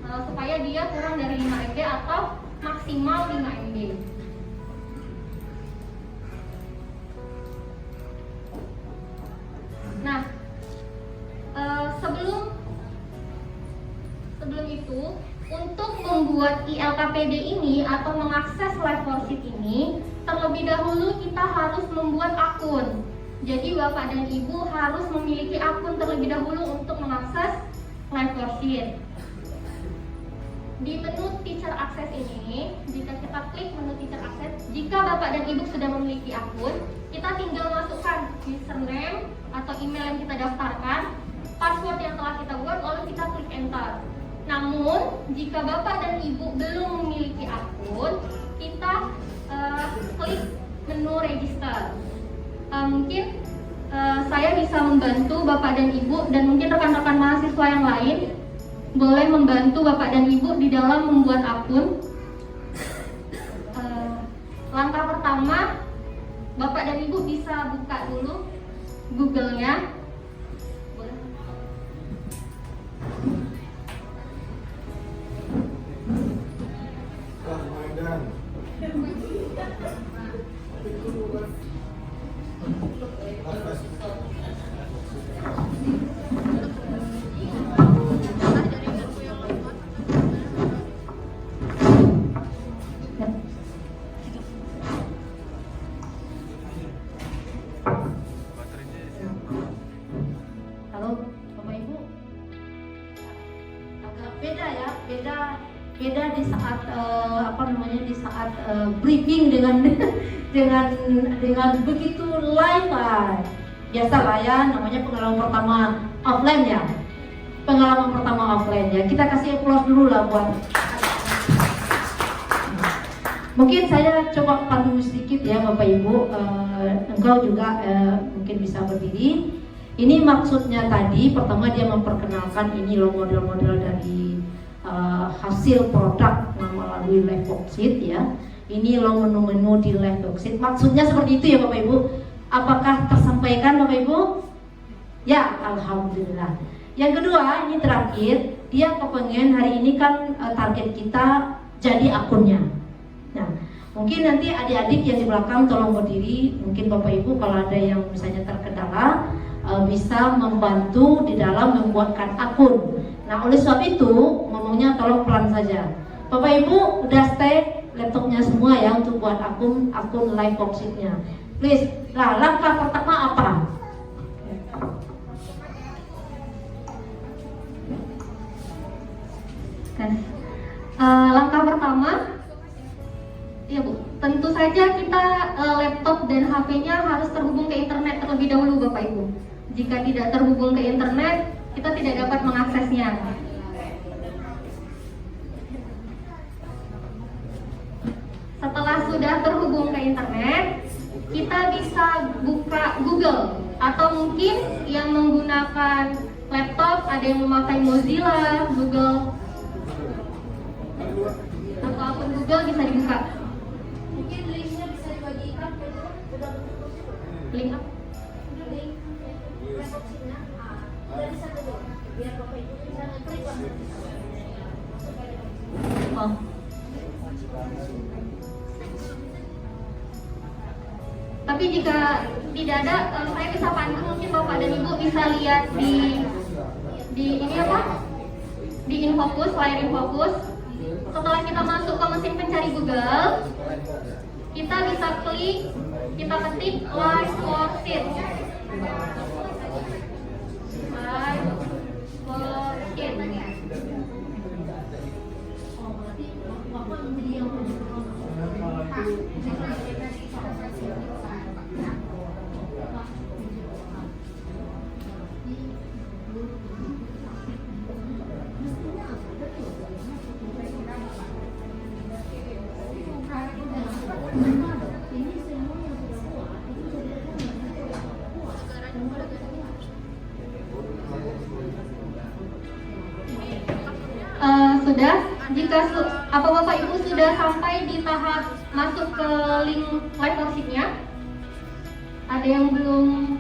supaya dia kurang dari 5 MB atau maksimal 5 MB. Nah, sebelum itu, untuk membuat ILKPD ini atau mengakses live worksheet ini, terlebih dahulu kita harus membuat akun. Jadi Bapak dan Ibu harus memiliki akun terlebih dahulu untuk mengakses live worksheet. di menu Teacher Access ini, jika kita klik menu Teacher Access, jika Bapak dan Ibu sudah memiliki akun, kita tinggal masukkan username atau email yang kita daftarkan, password yang telah kita buat, lalu kita klik enter. Namun, jika Bapak dan Ibu belum memiliki akun, kita klik menu register. Mungkin saya bisa membantu Bapak dan Ibu dan mungkin rekan-rekan mahasiswa yang lain boleh membantu Bapak dan Ibu di dalam membuat akun. Langkah pertama, Bapak dan Ibu bisa buka dulu Google-nya. Boleh. Halo Bapak Ibu, agak beda ya, beda di saat di saat briefing dengan dengan begitu live. Biasalah ya, namanya pengalaman pertama offline ya. Pengalaman pertama offline ya. Kita kasih applause dulu lah buat. Mungkin saya coba pandu sedikit ya Bapak Ibu. Engkau juga mungkin bisa berdiri. Ini maksudnya tadi, pertama dia memperkenalkan ini loh model-model dari hasil produk melalui live worksheet ya. Ini loh menu-menu di live worksheet. Maksudnya seperti itu ya Bapak Ibu. Apakah tersampaikan Bapak Ibu? Ya, alhamdulillah. Yang kedua, ini terakhir, dia kepengen hari ini kan target kita jadi akunnya. Nah, mungkin nanti adik-adik yang di belakang tolong berdiri. Mungkin Bapak Ibu kalau ada yang misalnya terkendala bisa membantu di dalam membuatkan akun. Nah, oleh sebab itu ngomongnya tolong pelan saja. Bapak Ibu udah stay laptopnya semua ya untuk buat akun live worksheet-nya. Please. Nah, langkah pertama apa? Langkah pertama, ya Bu, tentu saja kita laptop dan HP-nya harus terhubung ke internet terlebih dahulu Bapak Ibu. Jika tidak terhubung ke internet, kita tidak dapat mengaksesnya. Setelah sudah terhubung ke internet, kita bisa buka Google, atau mungkin yang menggunakan laptop ada yang memakai Mozilla, Google, atau akun Google bisa dibuka. Mungkin linknya bisa dibagikan. Link apa? Link live worksheet-nya. Udah bisa dulu. Biar Bapak Ibu bisa ngeklik langsung. Oh. Tapi jika tidak ada, saya bisa pandu, mungkin Bapak dan Ibu bisa lihat di ini apa? Di InFocus, layar InFocus. Setelah kita masuk ke mesin pencari Google, kita bisa klik, kita ketik live worksheet. Live worksheet. Sudah, jika apa Bapak Ibu sudah sampai di tahap masuk ke link live worksheet-nya? Ada yang belum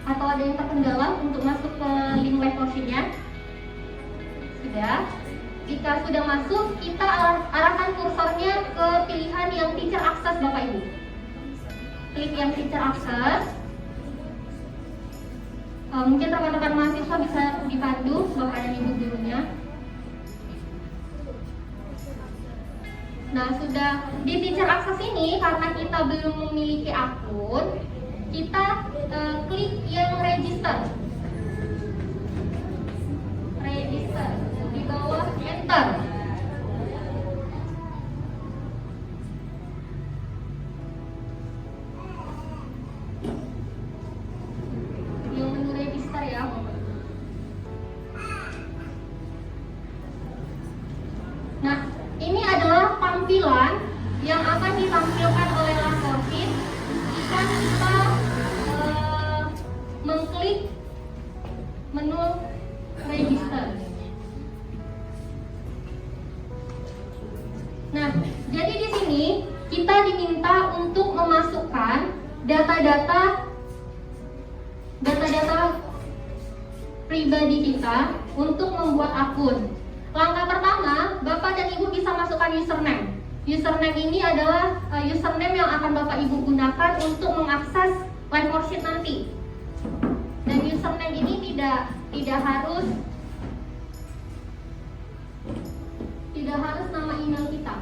atau ada yang terkendala untuk masuk ke link live worksheet-nya? Sudah. Jika sudah masuk, kita arahkan kursornya ke pilihan yang Teacher Access Bapak Ibu. Klik yang Teacher Access. Mungkin rekan-rekan mahasiswa bisa dipandu Bapak dan Ibu gurunya. Nah, sudah di Teacher Access ini, karena kita belum memiliki akun, kita klik yang register. Register di bawah enter. tampilan yang akan ditampilkan oleh Lakorsit jika kita mengklik menu register. Nah, jadi di sini kita diminta untuk memasukkan data-data pribadi kita untuk membuat akun. Langkah pertama, Bapak dan Ibu bisa masukkan username. Username ini adalah username yang akan Bapak Ibu gunakan untuk mengakses Liveworksheet nanti. Dan username ini tidak harus nama email kita.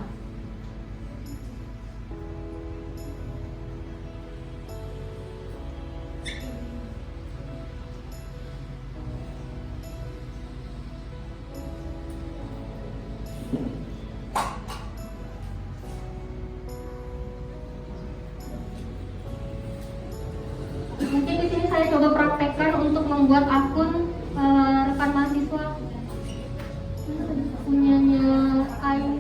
Mungkin di sini saya coba praktekkan untuk membuat akun rekan mahasiswa punyanya Ayu.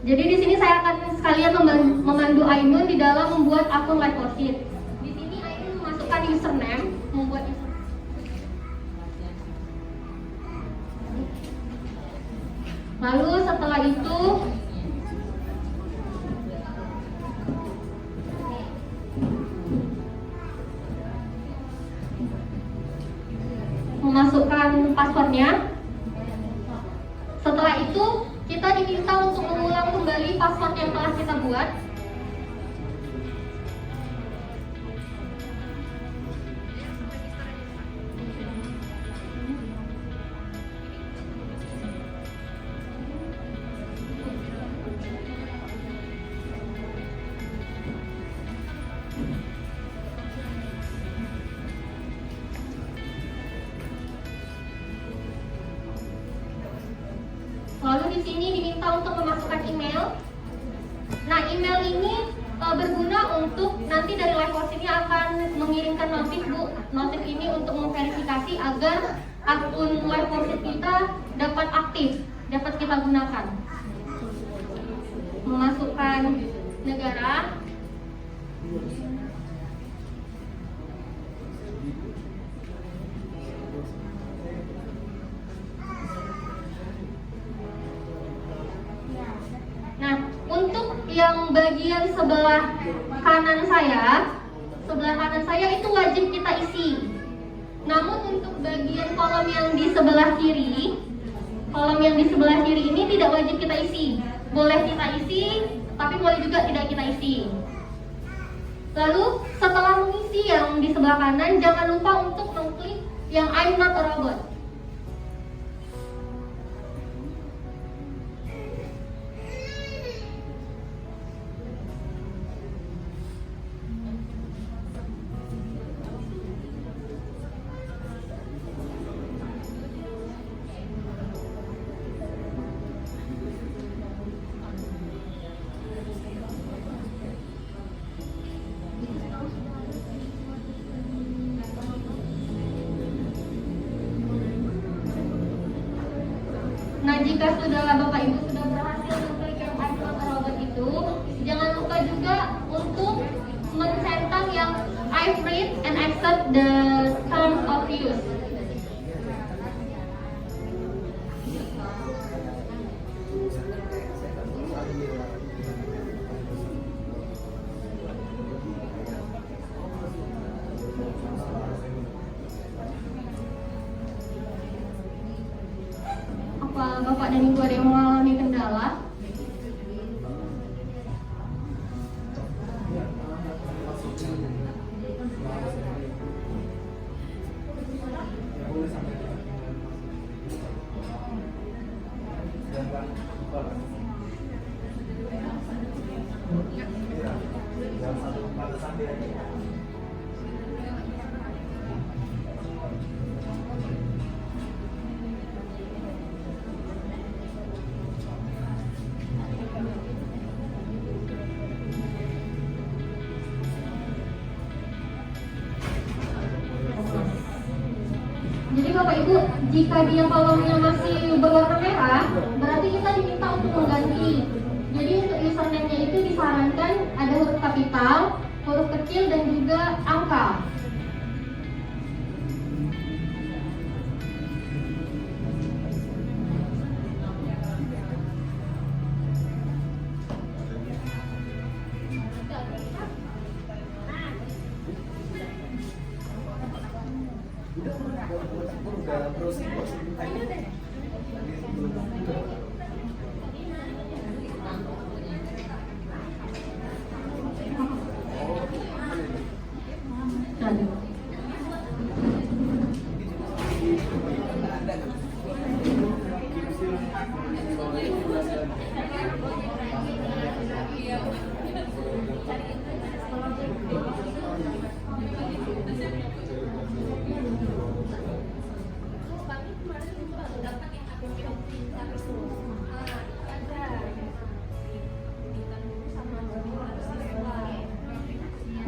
Jadi di sini saya akan sekalian memandu Ainun di dalam membuat akun Liveworksheet. Di sini Ainun memasukkan username, membuat username. Lalu setelah itu memasukkan passwordnya. Setelah itu kita diminta untuk mengulang kembali password yang telah kita buat. Lalu di sini diminta untuk memasukkan email. Nah, email ini berguna untuk nanti dari Liveworksheet ini akan mengirimkan notif Bu. Notif ini untuk memverifikasi agar akun Liveworksheet kita dapat aktif, dapat kita gunakan. Memasukkan negara. Yang bagian sebelah kanan saya itu wajib kita isi. Namun untuk bagian kolom yang di sebelah kiri ini tidak wajib kita isi. Boleh kita isi, tapi boleh juga tidak kita isi. Lalu setelah mengisi yang di sebelah kanan, jangan lupa untuk mengklik yang I'm not a robot. Nah, jika Bapak Ibu sudah berhasil mengklik yang I'm not a robot itu, jangan lupa juga untuk mencentang yang I've read and accept the terms of use. Bapak dan Ibu ada yang mengalami kendala? Bapak Ibu, jika dia kolomnya masih berwarna merah, berarti kita diminta untuk mengganti. Jadi untuk username-nya itu disarankan ada huruf kapital, huruf kecil, dan juga angka.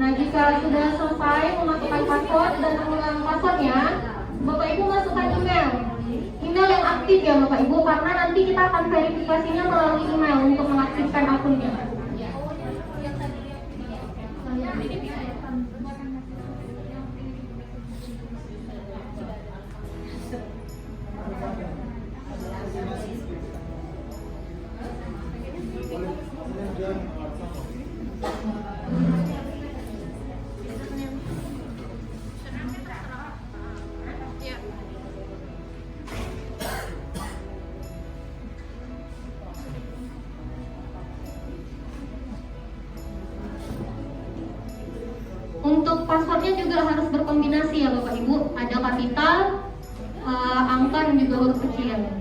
Nah, jika sudah selesai memasukkan password dan mengulang passwordnya, Bapak Ibu masukkan email. Email yang aktif ya Bapak Ibu, karena nanti kita akan verifikasinya melalui email untuk mengaktifkan akunnya. Untuk passwordnya juga harus berkombinasi ya Bapak Ibu, ada kapital, angka, dan juga huruf kecil.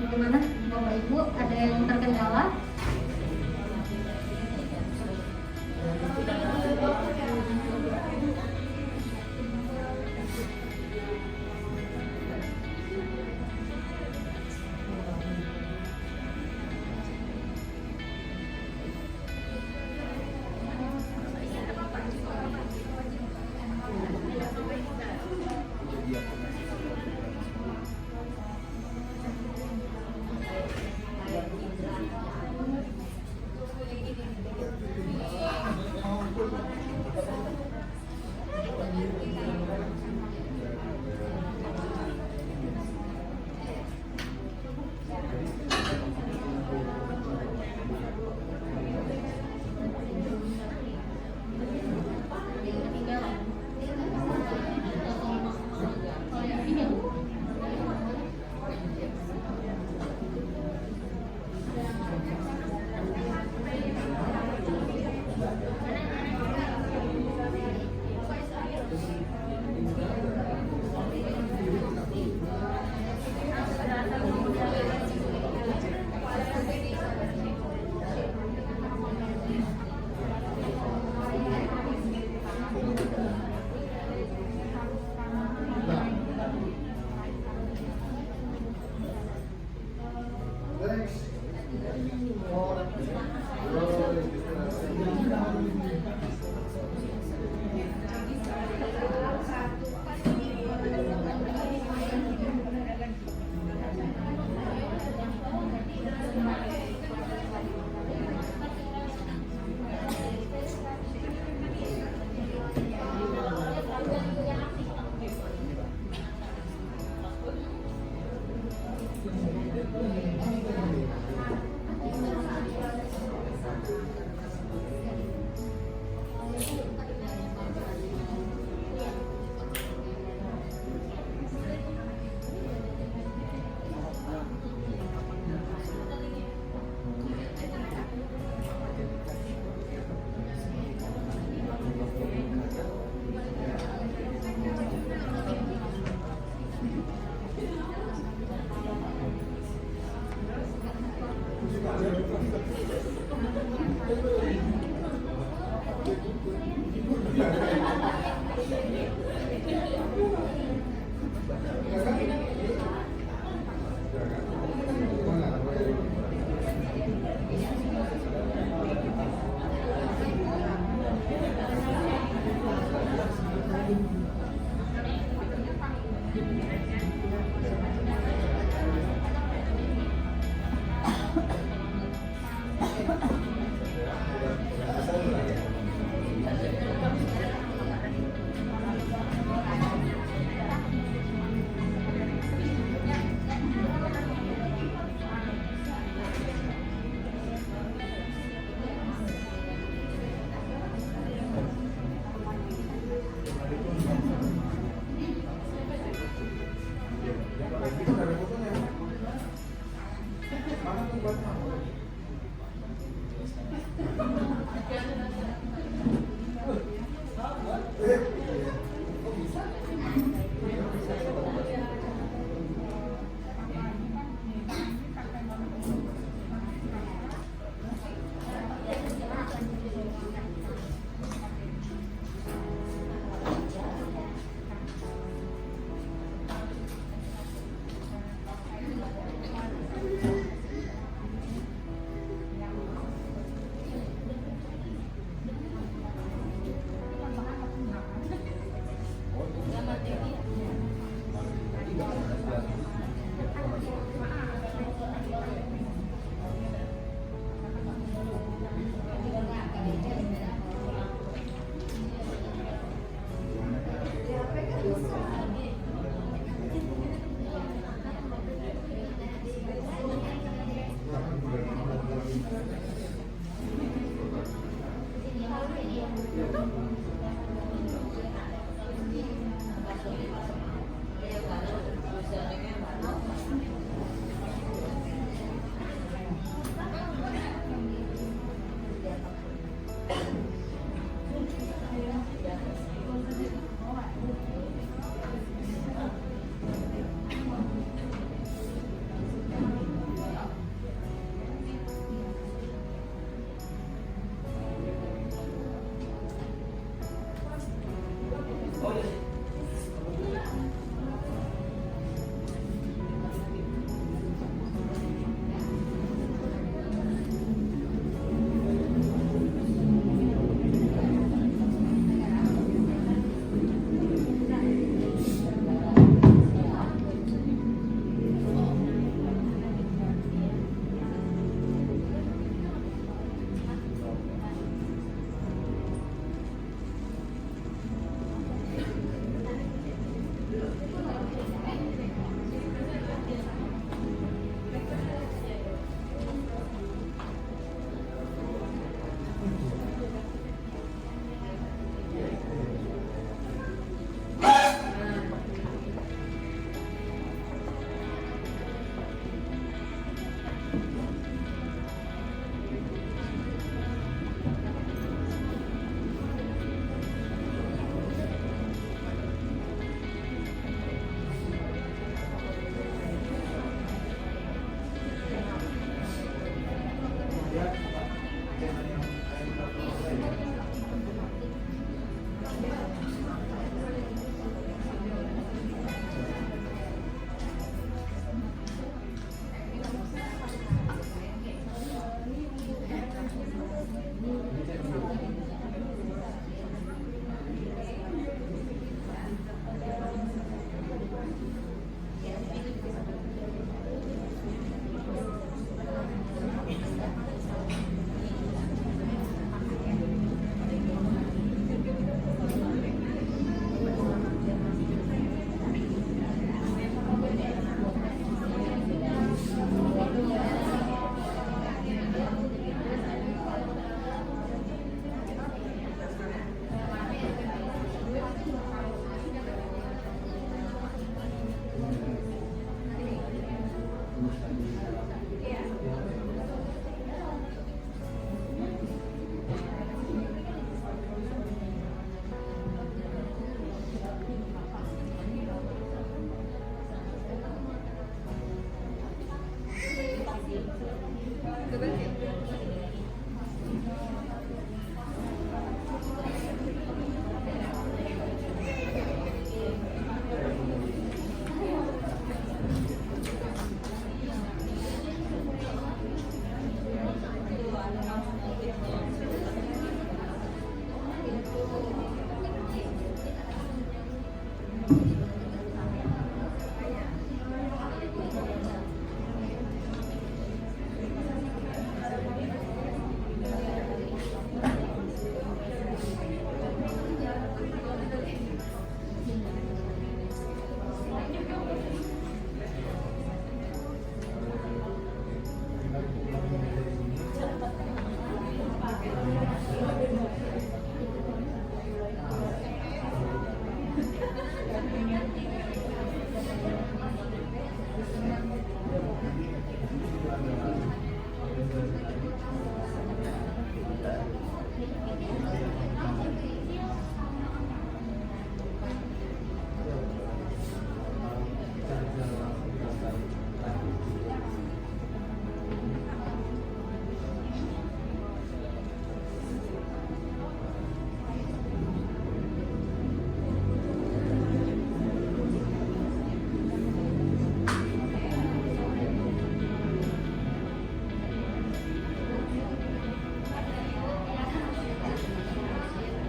Bagaimana Bapak Ibu, ada yang terkendala?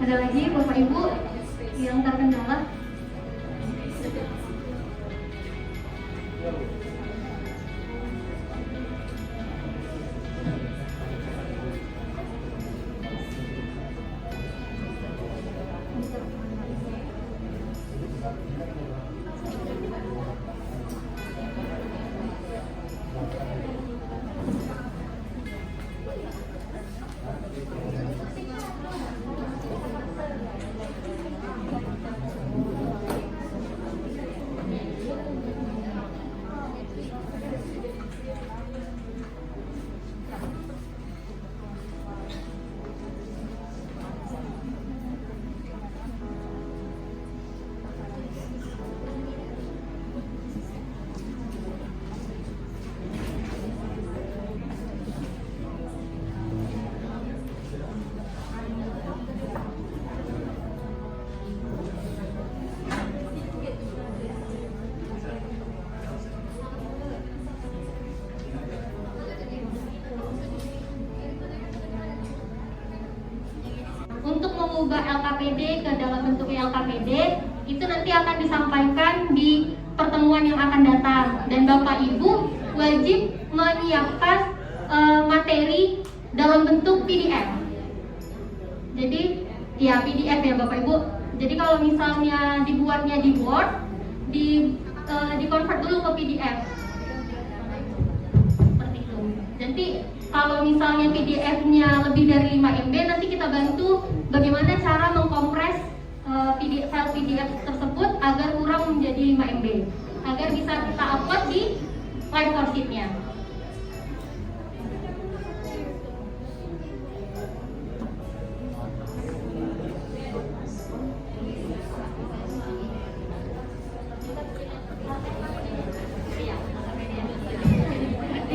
Ada lagi Bapak Ibu yang terkendala? Untuk mengubah LKPD ke dalam bentuk LKPD itu nanti akan disampaikan di pertemuan yang akan datang, dan Bapak Ibu wajib menyiapkan materi dalam bentuk PDF. Jadi ya PDF ya Bapak Ibu. Jadi kalau misalnya dibuatnya di Word, di convert dulu ke PDF. Seperti itu. Nanti kalau misalnya PDF-nya lebih dari 5 MB, nanti kita bantu bagaimana cara mengkompres file PDF tersebut agar kurang menjadi 5 MB, agar bisa kita upload di live worksheet-nya.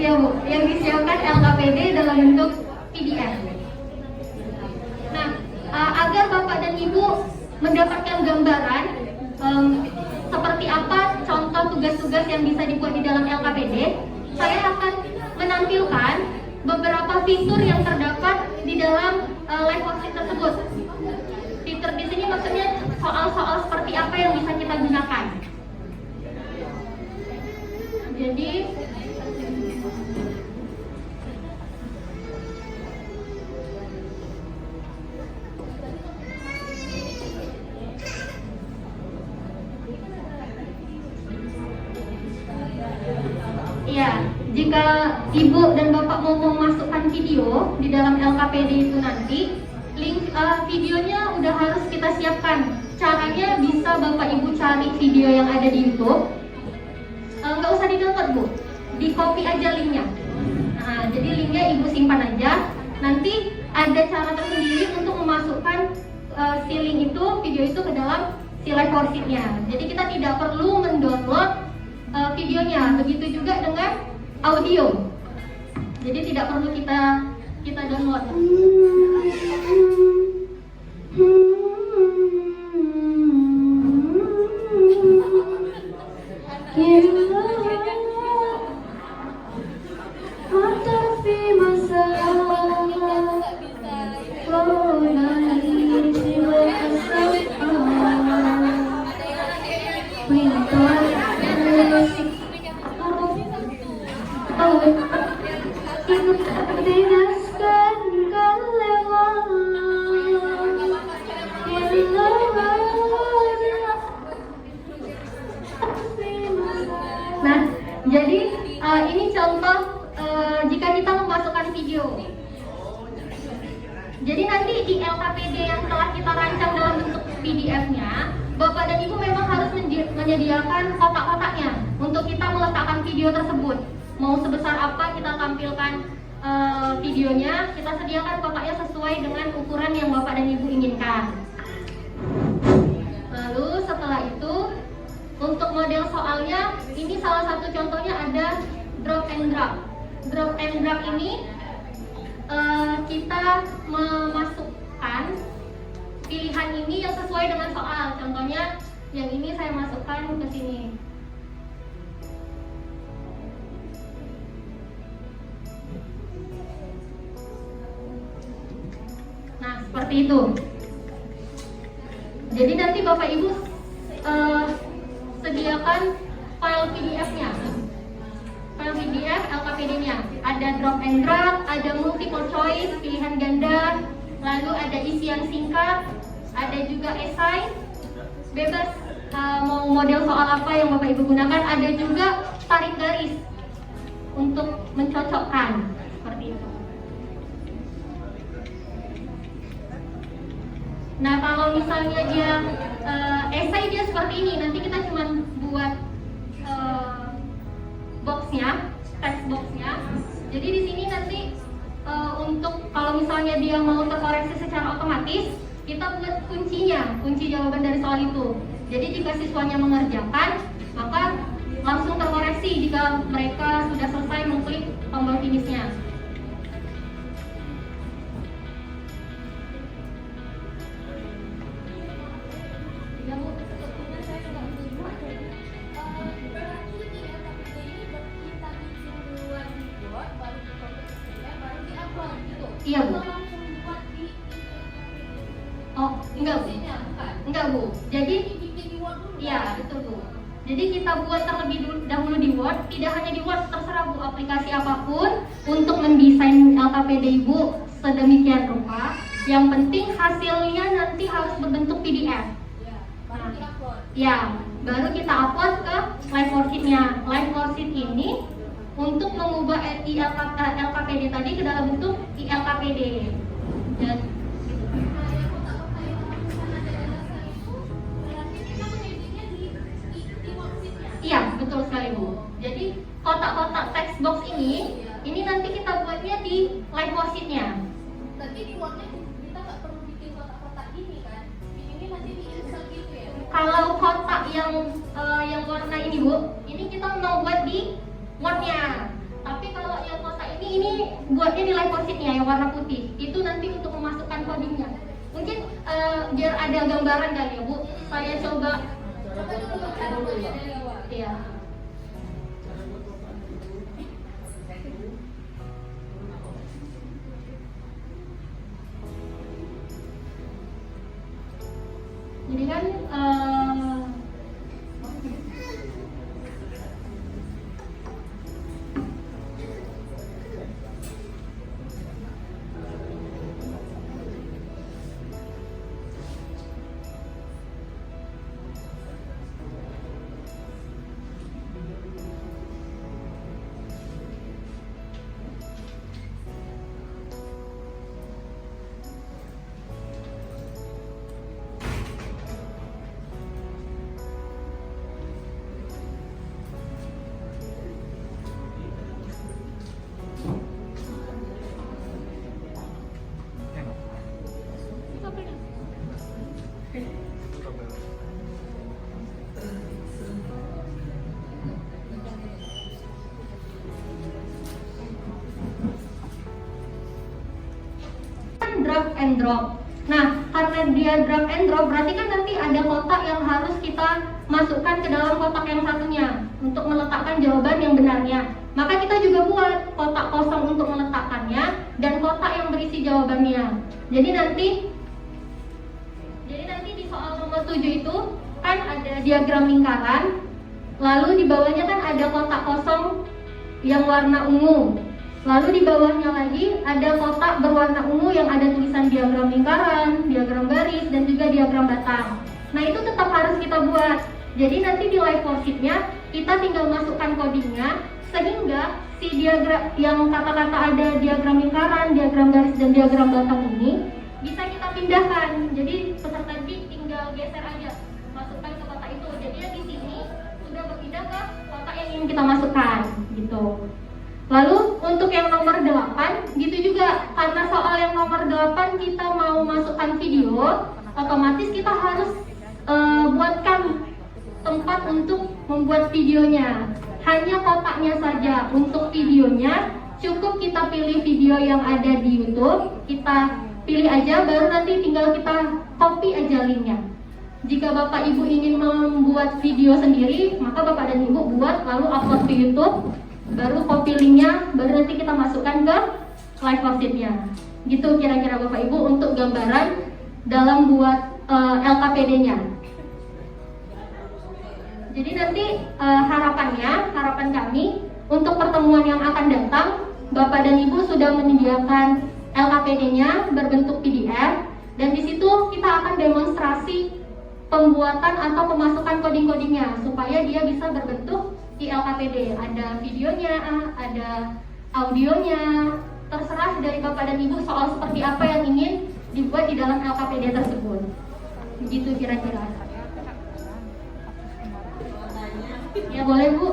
Iya Bu, yang disiapkan LKPD dalam bentuk PDF. Nah, agar Bapak dan Ibu mendapatkan gambaran seperti apa contoh tugas-tugas yang bisa dibuat di dalam LKPD, saya akan menampilkan beberapa fitur yang terdapat di dalam live worksheet tersebut. Fitur di sini maksudnya soal-soal seperti apa yang bisa kita gunakan. Jadi ya, jika Ibu dan Bapak mau memasukkan video di dalam LKPD itu nanti, link videonya udah harus kita siapkan. Caranya bisa Bapak Ibu cari video yang ada di YouTube. Nggak usah di-download Bu, di copy aja linknya. Nah, jadi linknya Ibu simpan aja. Nanti ada cara tersendiri untuk memasukkan si link itu, video itu ke dalam si live worksheet-nya. Jadi kita tidak perlu mendownload videonya. Begitu juga dengan audio. Jadi tidak perlu kita download. Nah, jadi ini contoh jika kita memasukkan video. Jadi nanti di LKPD yang telah kita rancang dalam bentuk PDF-nya, Bapak dan Ibu memang harus menyediakan kotak-kotaknya untuk kita meletakkan video tersebut. Mau sebesar apa kita tampilkan videonya, kita sediakan kotaknya sesuai dengan ukuran yang Bapak dan Ibu inginkan. Lalu setelah itu, untuk model soalnya, ini salah satu contohnya ada drop and drag. Drop and drag ini kita memasukkan pilihan ini yang sesuai dengan soal. Contohnya yang ini saya masukkan ke sini. Nah, seperti itu. Jadi nanti Bapak Ibu sediakan file PDF-nya. File PDF LKPD-nya. Ada drop and drag, ada multiple choice, pilihan ganda, lalu ada isian singkat, ada juga esai. Bebas mau model soal apa yang Bapak Ibu gunakan, ada juga tarik garis untuk mencocokkan seperti itu. Nah, kalau misalnya dia esai dia seperti ini, nanti kita cuma buat boxnya, text boxnya. Jadi di sini nanti untuk kalau misalnya dia mau terkoreksi secara otomatis, kita buat kuncinya, kunci jawaban dari soal itu. Jadi jika siswanya mengerjakan, maka langsung terkoreksi jika mereka sudah selesai mengklik tombol finishnya. Iya, Bu. Oh, enggak, Bu. Enggak, Bu. Jadi, iya, betul, Bu. Jadi kita buat terlebih dahulu di Word, tidak hanya di Word, terserah Bu, aplikasi apapun untuk mendesain LKPD Ibu sedemikian rupa. Yang penting hasilnya nanti harus berbentuk PDF. Nah, ya, baru kita upload ke live worksheet-nya. Live worksheet ini untuk mengubah LKPD tadi ke dalam bentuk ILKPD. Dan iya, betul sekali Bu. Jadi kotak-kotak text box ini nanti kita buatnya di live worksheet-nya. Tapi di Word-nya kita nggak perlu bikin kotak-kotak gini kan? Ini nanti di insert gitu ya? Kalau kotak yang warna ini Bu, ini kita mau buat di Word-nya. Tapi kalau yang kotak ini buatnya di live worksheet-nya yang warna putih. Itu nanti untuk memasukkan codingnya. Mungkin biar ada gambaran kali ya Bu. Saya coba Coba dulu dari awal. Iya. Jadi kan drag and drop. Nah, karena dia drag and drop berarti kan nanti ada kotak yang harus kita masukkan ke dalam kotak yang satunya untuk meletakkan jawaban yang benarnya. Maka kita juga buat kotak kosong untuk meletakkannya dan kotak yang berisi jawabannya. Jadi nanti di soal nomor 7 itu kan ada diagram lingkaran, lalu di bawahnya kan ada kotak kosong yang warna ungu. Lalu di bawahnya lagi ada kotak berwarna ungu yang ada tulisan diagram lingkaran, diagram garis, dan juga diagram batang. Nah itu tetap harus kita buat. Jadi nanti di live worksheet-nya kita tinggal masukkan codingnya sehingga si diagram yang kata-kata ada diagram lingkaran, diagram garis, dan diagram batang ini bisa kita pindahkan. Jadi peserta didik tinggal geser aja, masukkan ke kotak itu. Jadi di sini sudah berpindah ke kotak yang ingin kita masukkan, gitu. Lalu untuk yang nomor 8, gitu juga, karena soal yang nomor 8 kita mau masukkan video, otomatis kita harus buatkan tempat untuk membuat videonya. Hanya kotaknya saja. Untuk videonya cukup kita pilih video yang ada di YouTube, kita pilih aja, baru nanti tinggal kita copy aja linknya. Jika Bapak Ibu ingin membuat video sendiri, maka Bapak dan Ibu buat lalu upload ke YouTube, baru copy linknya, baru nanti kita masukkan ke live worksheet-nya. Gitu kira-kira Bapak Ibu untuk gambaran dalam buat LKPD-nya. Jadi nanti harapan kami untuk pertemuan yang akan datang, Bapak dan Ibu sudah menyediakan LKPD-nya berbentuk PDF, dan di situ kita akan demonstrasi pembuatan atau pemasukan coding-codingnya supaya dia bisa berbentuk di LKPD. Ada videonya, ada audionya, terserah dari Bapak dan Ibu soal seperti apa yang ingin dibuat di dalam LKPD tersebut. Begitu kira-kira. Ya boleh Bu.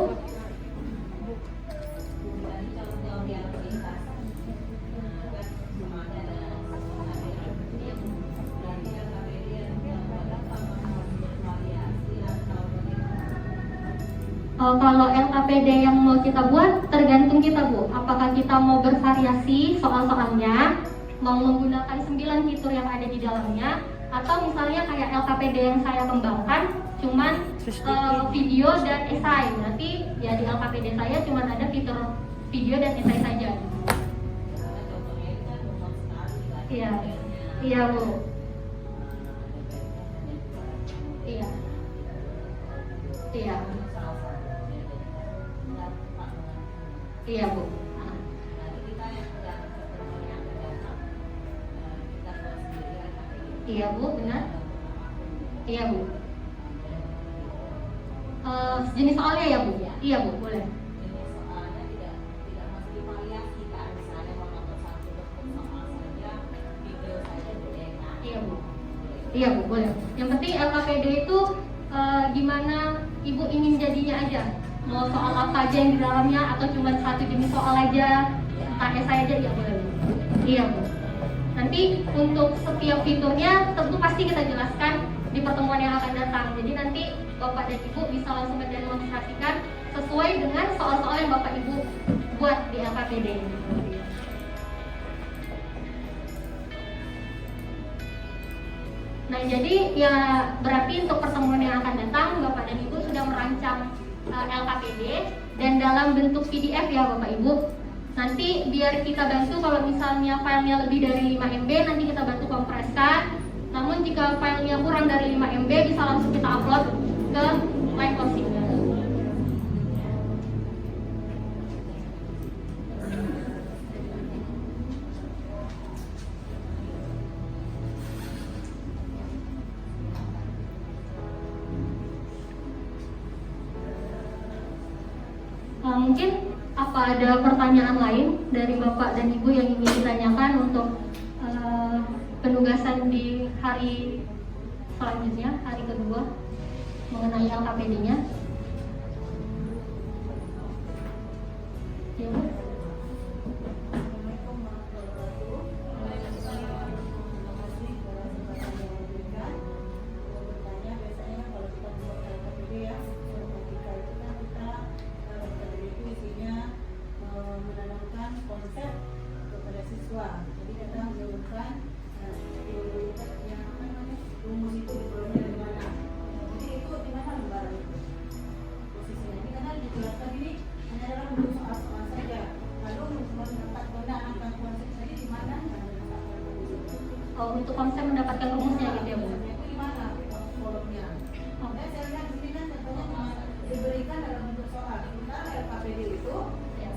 Kalau LKPD yang mau kita buat tergantung kita Bu. Apakah kita mau bervariasi soal-soalnya, mau menggunakan 9 fitur yang ada di dalamnya, atau misalnya kayak LKPD yang saya kembangkan cuman video dan esai. Berarti ya di LKPD saya cuman ada fitur video dan esai saja. Iya. Iya Bu. Iya. Iya. Iya Bu. Iya Bu, benar. Iya Bu. Jenis soalnya ya Bu. Iya Bu, boleh. Iya Bu. Iya Bu, boleh. Yang penting LKPD itu gimana Ibu ingin jadinya aja. Mau soal apa aja yang di dalamnya, atau cuma satu jenis soal aja, entah esai aja, ya boleh Bu. Iya Bu. Nanti untuk setiap fiturnya tentu pasti kita jelaskan di pertemuan yang akan datang. Jadi nanti Bapak dan Ibu bisa langsung mendemonstrasikan sesuai dengan soal-soal yang Bapak Ibu buat di LKPD. Nah jadi ya berarti untuk pertemuan yang akan datang Bapak dan Ibu sudah merancang LKPD dan dalam bentuk PDF ya Bapak Ibu. Nanti biar kita bantu kalau misalnya filenya lebih dari 5 MB nanti kita bantu kompreskan. Namun jika filenya kurang dari 5 MB bisa langsung kita upload ke live worksheet-nya. Mungkin apa ada pertanyaan lain dari Bapak dan Ibu yang ingin ditanyakan untuk penugasan di hari selanjutnya, hari kedua mengenai LKPD-nya? Ya Bu. Menanamkan konsep kepada siswa. Jadi kita menyebutkan untuk konsep mendapatkan rumusnya gitu ya Bu. Itu gimana forumnya? Saya lihat di sini kan contohnya diberikan dalam bentuk soal. Sementara LKPD itu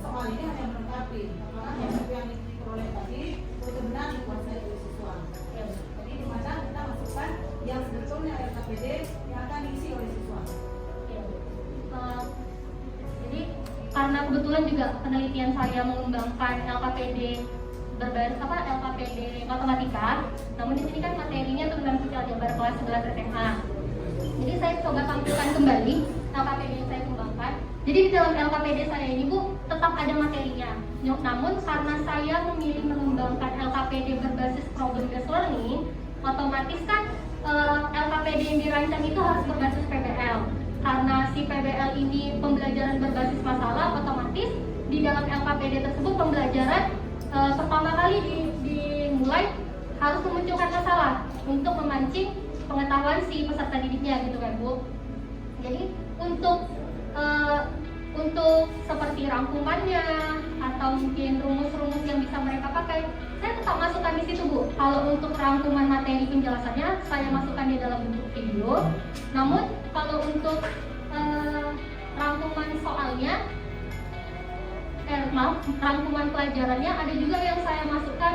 soal ini hanya melengkapi. Apakah konsep yang diperoleh tadi benar-benar dikuasai oleh siswa. Jadi di mana kita masukkan yang sebetulnya LKPD yang akan diisi oleh siswa. Jadi karena kebetulan juga penelitian saya mengembangkan LKPD berbasis LKPD matematika, namun di sini kan materinya tentang sosial jabar kelas 11 SMA. Jadi saya coba tampilkan kembali LKPD yang saya kembangkan. Jadi di dalam LKPD saya ini Bu tetap ada materinya. Namun karena saya memilih mengembangkan LKPD berbasis problem based learning, otomatis kan LKPD yang dirancang itu harus berbasis PBL. Karena si PBL ini pembelajaran berbasis masalah, otomatis di dalam LKPD tersebut pembelajaran pertama kali dimulai harus memunculkan masalah untuk memancing pengetahuan si peserta didiknya gitu kan Bu. Jadi untuk seperti rangkumannya atau mungkin rumus-rumus yang bisa mereka pakai, saya tetap masukkan di situ Bu. Kalau untuk rangkuman materi penjelasannya saya masukkan di dalam bentuk video. Namun kalau untuk rangkuman soalnya, rangkuman pelajarannya ada juga yang saya masukkan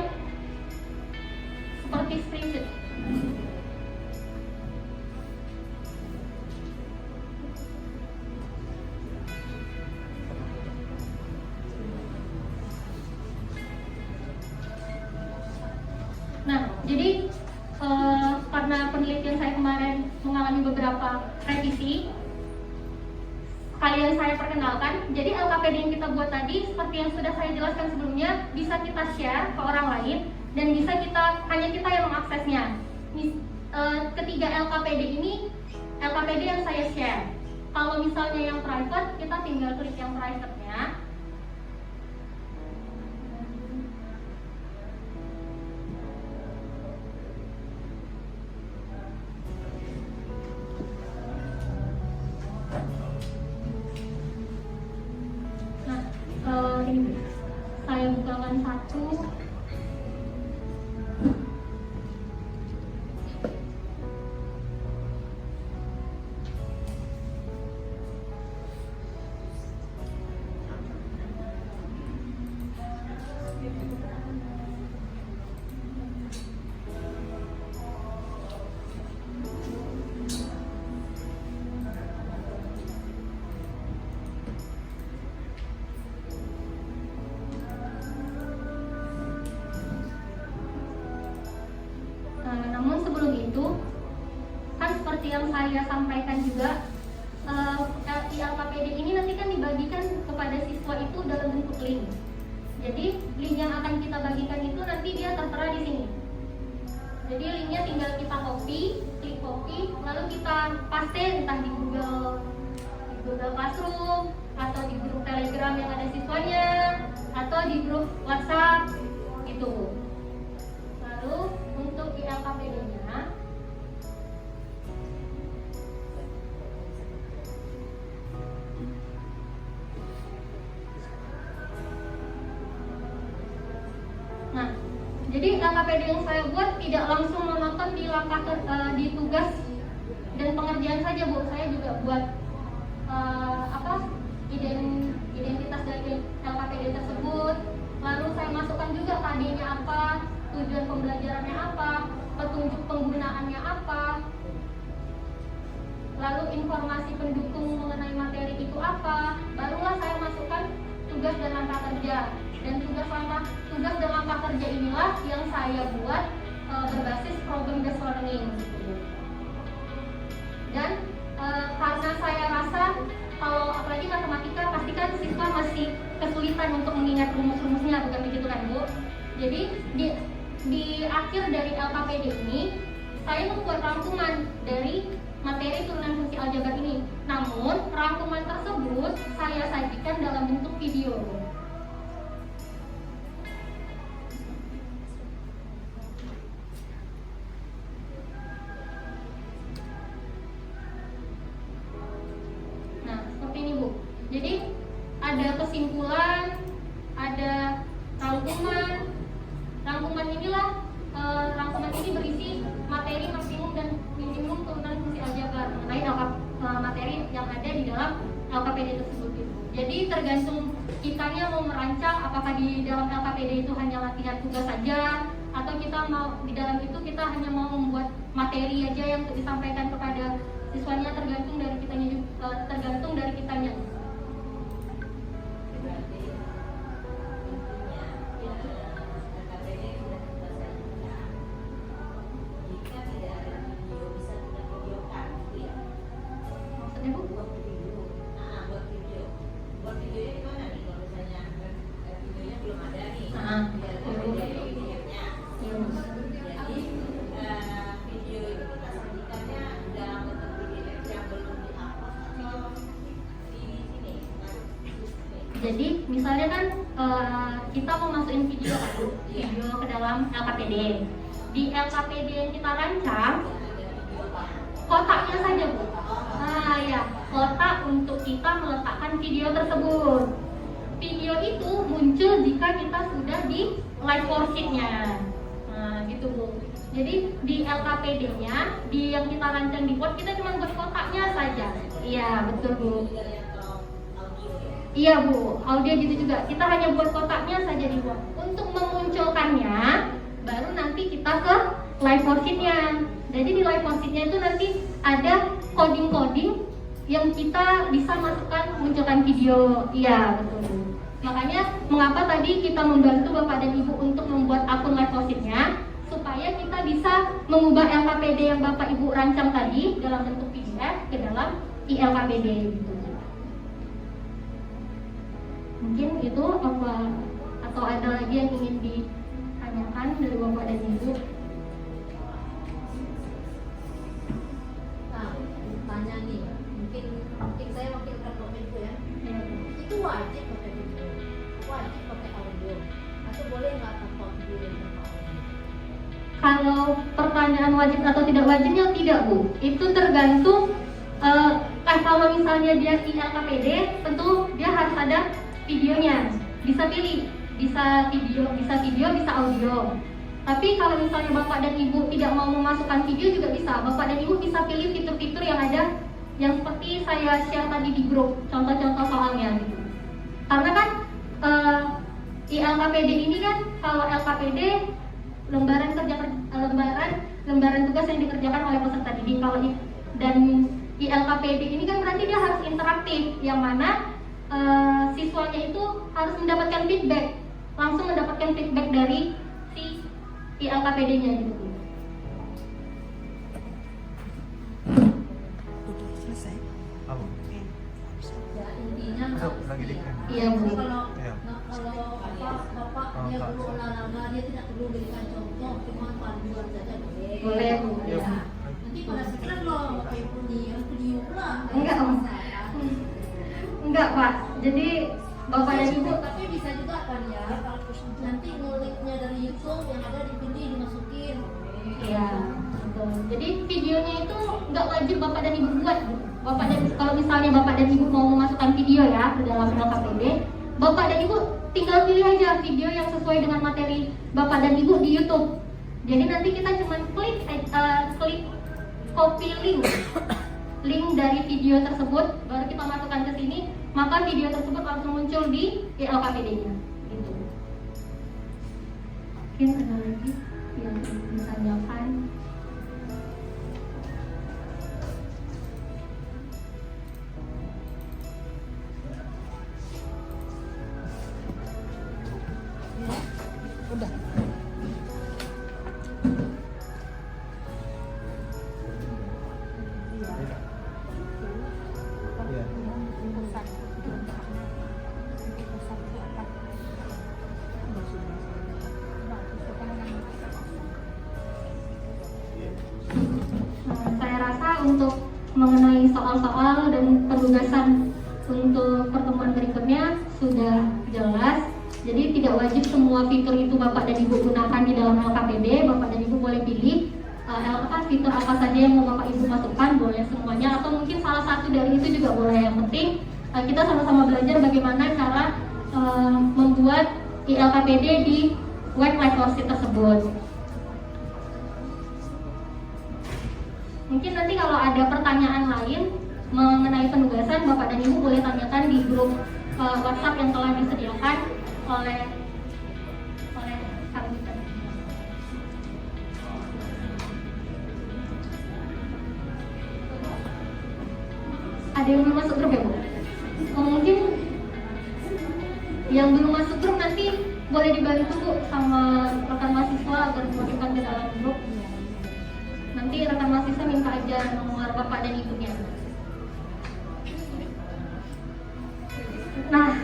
seperti screenshot. Nah, jadi karena penelitian saya kemarin mengalami beberapa revisi, kalian saya perkenalkan. Jadi LKPD yang kita buat tadi, seperti yang sudah saya jelaskan sebelumnya, bisa kita share ke orang lain dan bisa hanya kita yang mengaksesnya. Ketiga LKPD ini, LKPD yang saya share. Kalau misalnya yang private, kita tinggal klik yang private-nya. Ini saya bukakan satu. Namun sebelum itu, kan seperti yang saya sampaikan juga, LKPD ini nanti kan dibagikan kepada siswa itu dalam bentuk link. Jadi link yang akan kita bagikan itu nanti dia tertera di sini. Jadi linknya tinggal kita klik copy, lalu kita paste entah di Google Classroom atau di grup Telegram yang ada siswanya atau di grup WhatsApp gitu. Lalu untuk di LKPD-nya, nah, jadi LKPD yang saya buat tidak langsung menonton di di tugas dan pengerjaan saja Bu. Saya juga buat identitas dari LKPD tersebut. Lalu saya masukkan juga KD-nya apa, tujuan pembelajarannya apa, petunjuk penggunaannya apa, lalu informasi pendukung mengenai materi itu apa. Barulah saya masukkan tugas dan langkah kerja. Dan tugas dan langkah kerja inilah yang saya buat berbasis problem based learning. Dan karena saya rasa kalau apalagi matematika pastikan siswa masih kesulitan untuk mengingat rumus-rumusnya, bukan begitu kan Bu? Jadi di akhir dari LKPD ini saya membuat rangkuman dari materi turunan fungsi aljabar ini. Namun rangkuman tersebut saya sajikan dalam bentuk video. Nah, seperti ini Bu. Jadi ada kesimpulan, ada rangkuman. Rangkuman ini LKPD tersebut itu. Jadi tergantung kitanya mau merancang apakah di dalam LKPD itu hanya latihan tugas saja atau kita mau di dalam itu kita hanya mau membuat materi aja yang disampaikan kepada siswanya, tergantung dari kitanya juga, tergantung dari kitanya. Berarti intinya LKPD sudah kita sajikan. Jika tidak ada video bisa kita videokan, gitu ya. Maksudnya Bu? Buat video. Buat video. Buat videonya di mana nih? Kalau misalnya videonya belum ada nih. Di LKPD videonya. Jadi video itu kita sajikannya dalam bentuk PDF yang belum di-upload atau di sini. Jadi misalnya kan kita mau masukin video ke dalam LKPD. Di LKPD yang kita rancang kotaknya saja Bu. Nah ya, kotak untuk kita meletakkan video tersebut. Video itu muncul jika kita sudah di live for sheet-nya. Nah gitu Bu. Jadi di LKPD-nya, di yang kita rancang di Word, kita cuma buat kotaknya saja. Iya betul Bu. Iya Bu, audio gitu juga. Kita hanya buat kotaknya saja di Word. Untuk memunculkannya, baru nanti kita ke live for sheet-nya. Jadi di live for sheet-nya itu nanti ada coding-coding yang kita bisa masukkan munculkan video. Iya betul Bu. Makanya mengapa tadi kita membantu Bapak dan Ibu untuk membuat akun live for sheet-nya, supaya kita bisa mengubah LKPD yang Bapak Ibu rancang tadi dalam bentuk PDF ke dalam iLKPD gitu. Mungkin itu apa atau ada lagi yang ingin ditanyakan dari Bapak dan Ibu? Nah, tanya nih, mungkin saya wakilkan Bapak Ibu ya. Itu wajib pakai video, wajib pakai audio, atau boleh nggak tanpa video dan tanpa audio? Kalau pertanyaan wajib atau tidak wajibnya tidak Bu, itu tergantung kalau misalnya dia di LKPD tentu dia harus ada videonya, bisa pilih, bisa video, bisa audio. Tapi kalau misalnya Bapak dan Ibu tidak mau memasukkan video juga bisa, Bapak dan Ibu bisa pilih fitur-fitur yang ada, yang seperti saya share tadi di grup, contoh-contoh soalnya gitu. Karena kan iLKPD ini kan kalau LKPD lembaran tugas yang dikerjakan oleh peserta didik, kalau dan iLKPD ini kan berarti dia harus interaktif, yang mana siswanya itu harus mendapatkan feedback, langsung mendapatkan feedback dari si iLKPD-nya gitu. Ya intinya Iya Bu. kalau bapak dia guru olahraga dia tidak perlu berikan contoh, cuma panduan saja boleh. Boleh Bu. Ya. Nanti pada sekarang loh bapak ibu nih harus video ulang. Enggak Om. Enggak Pak. Jadi Bapak dan Ibu Tapi bisa juga kan ya kalau nanti nguliknya dari YouTube yang ada di video dimasukin. iya. Betul. Jadi videonya itu nggak wajib Bapak dan Ibu buat. Bapak dan kalau misalnya Bapak dan Ibu mau memasukkan video ya ke dalam LKPD, Bapak dan Ibu tinggal pilih aja video yang sesuai dengan materi Bapak dan Ibu di YouTube. Jadi nanti kita cuma klik copy link dari video tersebut, baru kita masukkan ke sini, maka video tersebut langsung muncul di LKPD-nya. Gitu. Mungkin ada lagi yang ditanyakan. Saya rasa untuk mengenai soal-soal dan penugasan untuk pertemuan berikutnya sudah jelas. Jadi tidak wajib semua fitur itu Bapak dan Ibu gunakan di dalam LKPD. Bapak dan Ibu boleh pilih fitur apa saja yang mau Bapak Ibu masukkan, boleh semuanya atau mungkin salah satu dari itu juga boleh. Yang penting kita sama-sama belajar bagaimana cara membuat LKPD di web live worksheet tersebut. Mungkin nanti kalau ada pertanyaan lain mengenai penugasan, Bapak dan Ibu boleh tanyakan di grup WhatsApp yang telah disediakan oleh kami. Ada yang belum masuk grup ya Bu? Mungkin yang belum masuk grup nanti boleh dibantu Bu sama rekan mahasiswa agar dimasukkan ke dalam grup. Nanti rekan mahasiswa minta aja nomor Bapak dan Ibunya. Nah,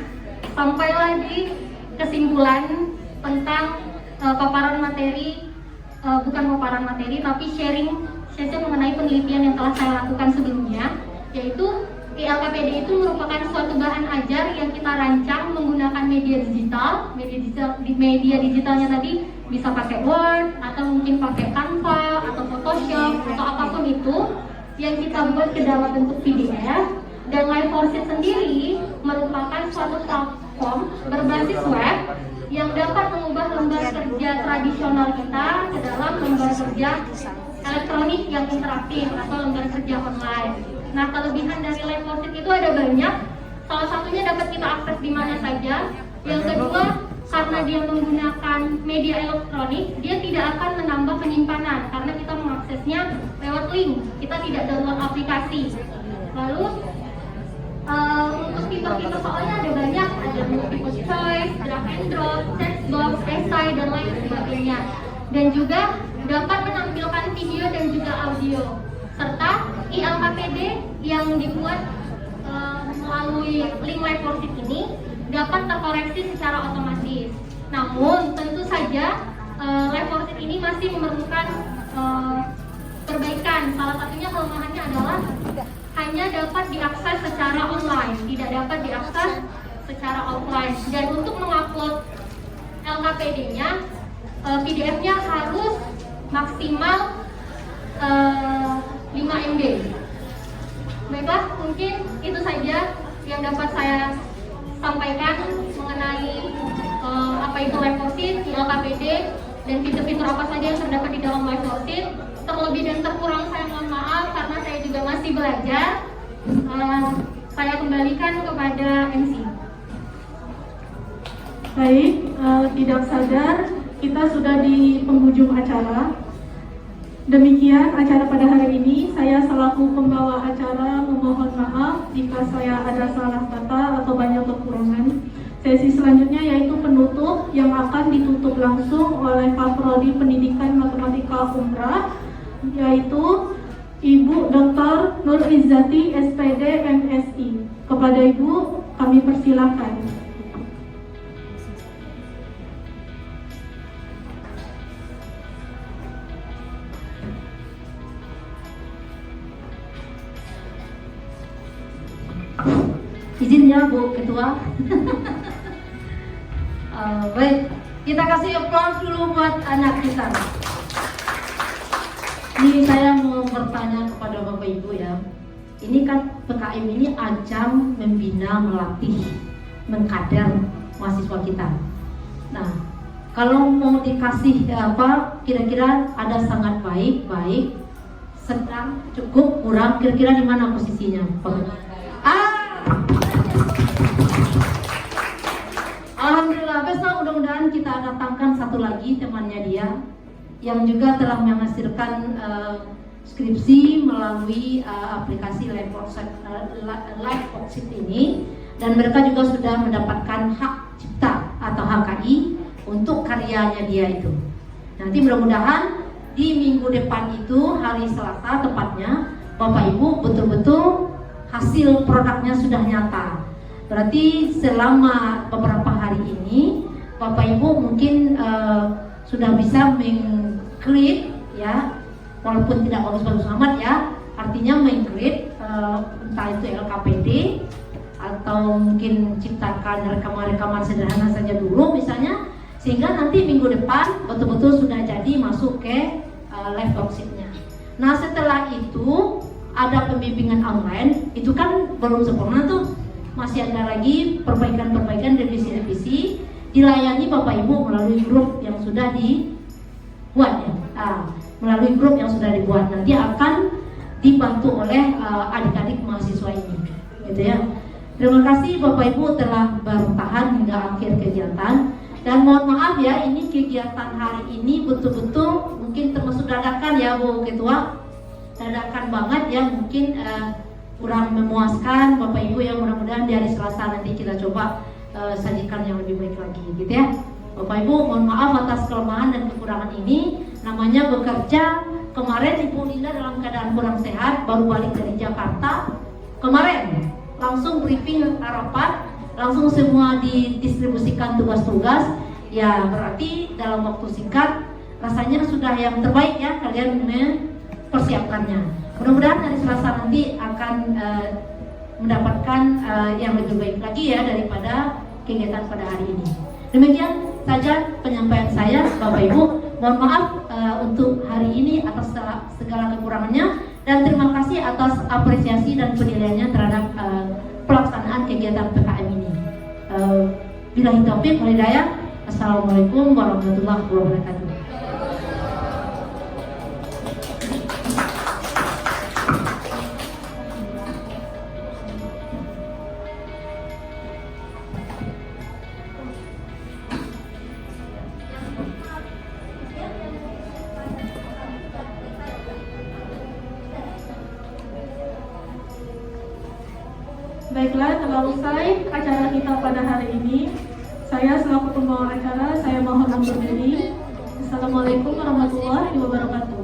sampailah di kesimpulan tentang paparan materi, bukan paparan materi tapi sharing session mengenai penelitian yang telah saya lakukan sebelumnya, yaitu ILKPD itu merupakan suatu bahan ajar yang kita rancang menggunakan media digitalnya tadi bisa pakai Word atau mungkin pakai Canva atau Photoshop atau apapun itu yang kita buat ke dalam bentuk PDF. Dan Live4Sheet sendiri merupakan suatu platform berbasis web yang dapat mengubah lembar kerja tradisional kita ke dalam lembar kerja elektronik yang interaktif atau lembar kerja online. Nah, kelebihan dari Live4Sheet itu ada banyak. Salah satunya dapat kita akses di mana saja. Yang kedua, karena dia menggunakan media elektronik, dia tidak akan menambah penyimpanan karena kita mengaksesnya lewat link. Kita tidak download aplikasi. Lalu untuk tipe-tipe soalnya ada banyak, ada multiple choice, drag and drop, text box, essay, dan lain sebagainya. Dan juga dapat menampilkan video dan juga audio. Serta ILKPD yang dibuat melalui link Live4Sheet ini dapat terkoreksi secara otomatis. Namun tentu saja Live4Sheet ini masih memerlukan perbaikan. Salah satunya kelemahannya adalah hanya dapat diakses secara online, tidak dapat diakses secara offline. Dan untuk mengupload LKPD-nya, PDF-nya harus maksimal 5 MB. Baiklah, mungkin itu saja yang dapat saya sampaikan mengenai apa itu Live4Sheet, LKPD, dan fitur-fitur apa saja yang terdapat di dalam Live4Sheet. Terlebih dan terkurang saya mohon maaf karena saya juga masih belajar. Saya kembalikan kepada MC. Baik, tidak sadar kita sudah di penghujung acara. Demikian acara pada hari ini. Saya selaku pembawa acara memohon maaf jika saya ada salah kata atau banyak kekurangan. Sesi selanjutnya yaitu penutup yang akan ditutup langsung oleh Kaprodi Pendidikan Matematika Umrah, yaitu Ibu Dr. Nur Izzati SPD MSI. Kepada Ibu kami persilakan. Izin ya Bu Ketua. Baik, kita kasih aplaus dulu buat anak kita. Ini saya mau bertanya kepada Bapak Ibu ya. Ini kan PKM ini ajang membina, melatih, mengkader mahasiswa kita. Nah, kalau mau dikasih kira-kira ada sangat baik, sedang, cukup, kurang, kira-kira di mana posisinya? Alhamdulillah, besok mudah-mudahan kita datangkan satu lagi temannya dia yang juga telah menghasilkan skripsi melalui aplikasi Live4Sheet ini, dan mereka juga sudah mendapatkan hak cipta atau HKI untuk karyanya dia itu. Nanti mudah-mudahan di minggu depan itu, hari Selasa tepatnya, Bapak Ibu betul-betul hasil produknya sudah nyata. Berarti selama beberapa hari ini Bapak Ibu mungkin sudah bisa meng-create ya, walaupun tidak bagus-bagus amat ya, artinya meng-create entah itu LKPD atau mungkin ciptakan rekaman-rekaman sederhana saja dulu misalnya, sehingga nanti minggu depan betul-betul sudah jadi masuk ke Live4Sheet-nya. Nah, setelah itu ada pembimbingan online, itu kan belum sempurna tuh, masih ada lagi perbaikan-perbaikan, revisi-revisi, dilayani Bapak Ibu melalui grup yang sudah dibuat ya. Melalui grup yang sudah dibuat nanti akan dibantu oleh adik-adik mahasiswa gitu ya. Terima kasih Bapak Ibu telah bertahan hingga akhir kegiatan. Dan mohon maaf ya, ini kegiatan hari ini betul-betul mungkin termasuk dadakan ya Bu Ketua, dadakan banget ya, mungkin kurang memuaskan Bapak Ibu ya. Mudah-mudahan di hari Selasa nanti kita coba sajikan yang lebih baik lagi gitu ya. Bapak Ibu mohon maaf atas kelemahan dan kekurangan ini. Namanya bekerja, kemarin Ibu Linda dalam keadaan kurang sehat, baru balik dari Jakarta kemarin, langsung briefing rapat, langsung semua didistribusikan tugas-tugas. Ya berarti dalam waktu singkat rasanya sudah yang terbaik ya kalian mempersiapkannya. Mudah-mudahan hari Selasa nanti akan mendapatkan yang lebih baik lagi ya daripada kegiatan pada hari ini. Demikian saja penyampaian saya Bapak Ibu. Mohon maaf untuk hari ini atas segala kekurangannya, dan terima kasih atas apresiasi dan penilaiannya terhadap pelaksanaan kegiatan PKM ini. Billahi taufiq wal hidayah. Assalamualaikum warahmatullahi wabarakatuh. Baiklah, telah usai acara kita pada hari ini. Saya selaku pembawa acara, saya mohon undur diri. Assalamualaikum warahmatullahi wabarakatuh.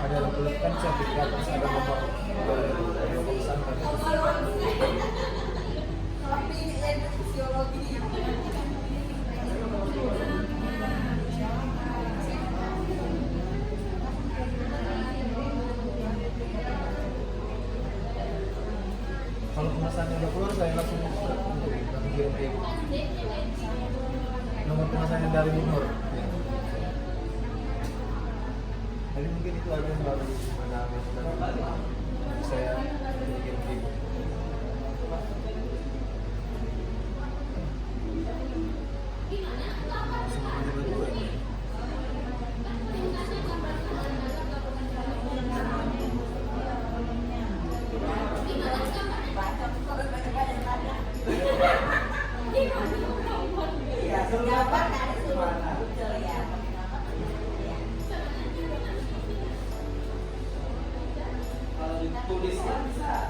Ada sertifikat, terus ada nomor Kalau pemesannya udah keluar, saya langsung kirim ke ibu. Nomor pemesannya dari Bu Nur. Ya. Jadi mungkin itu aja yang baru ada saya kirim ke ibu. Kalau ditulis kan bisa.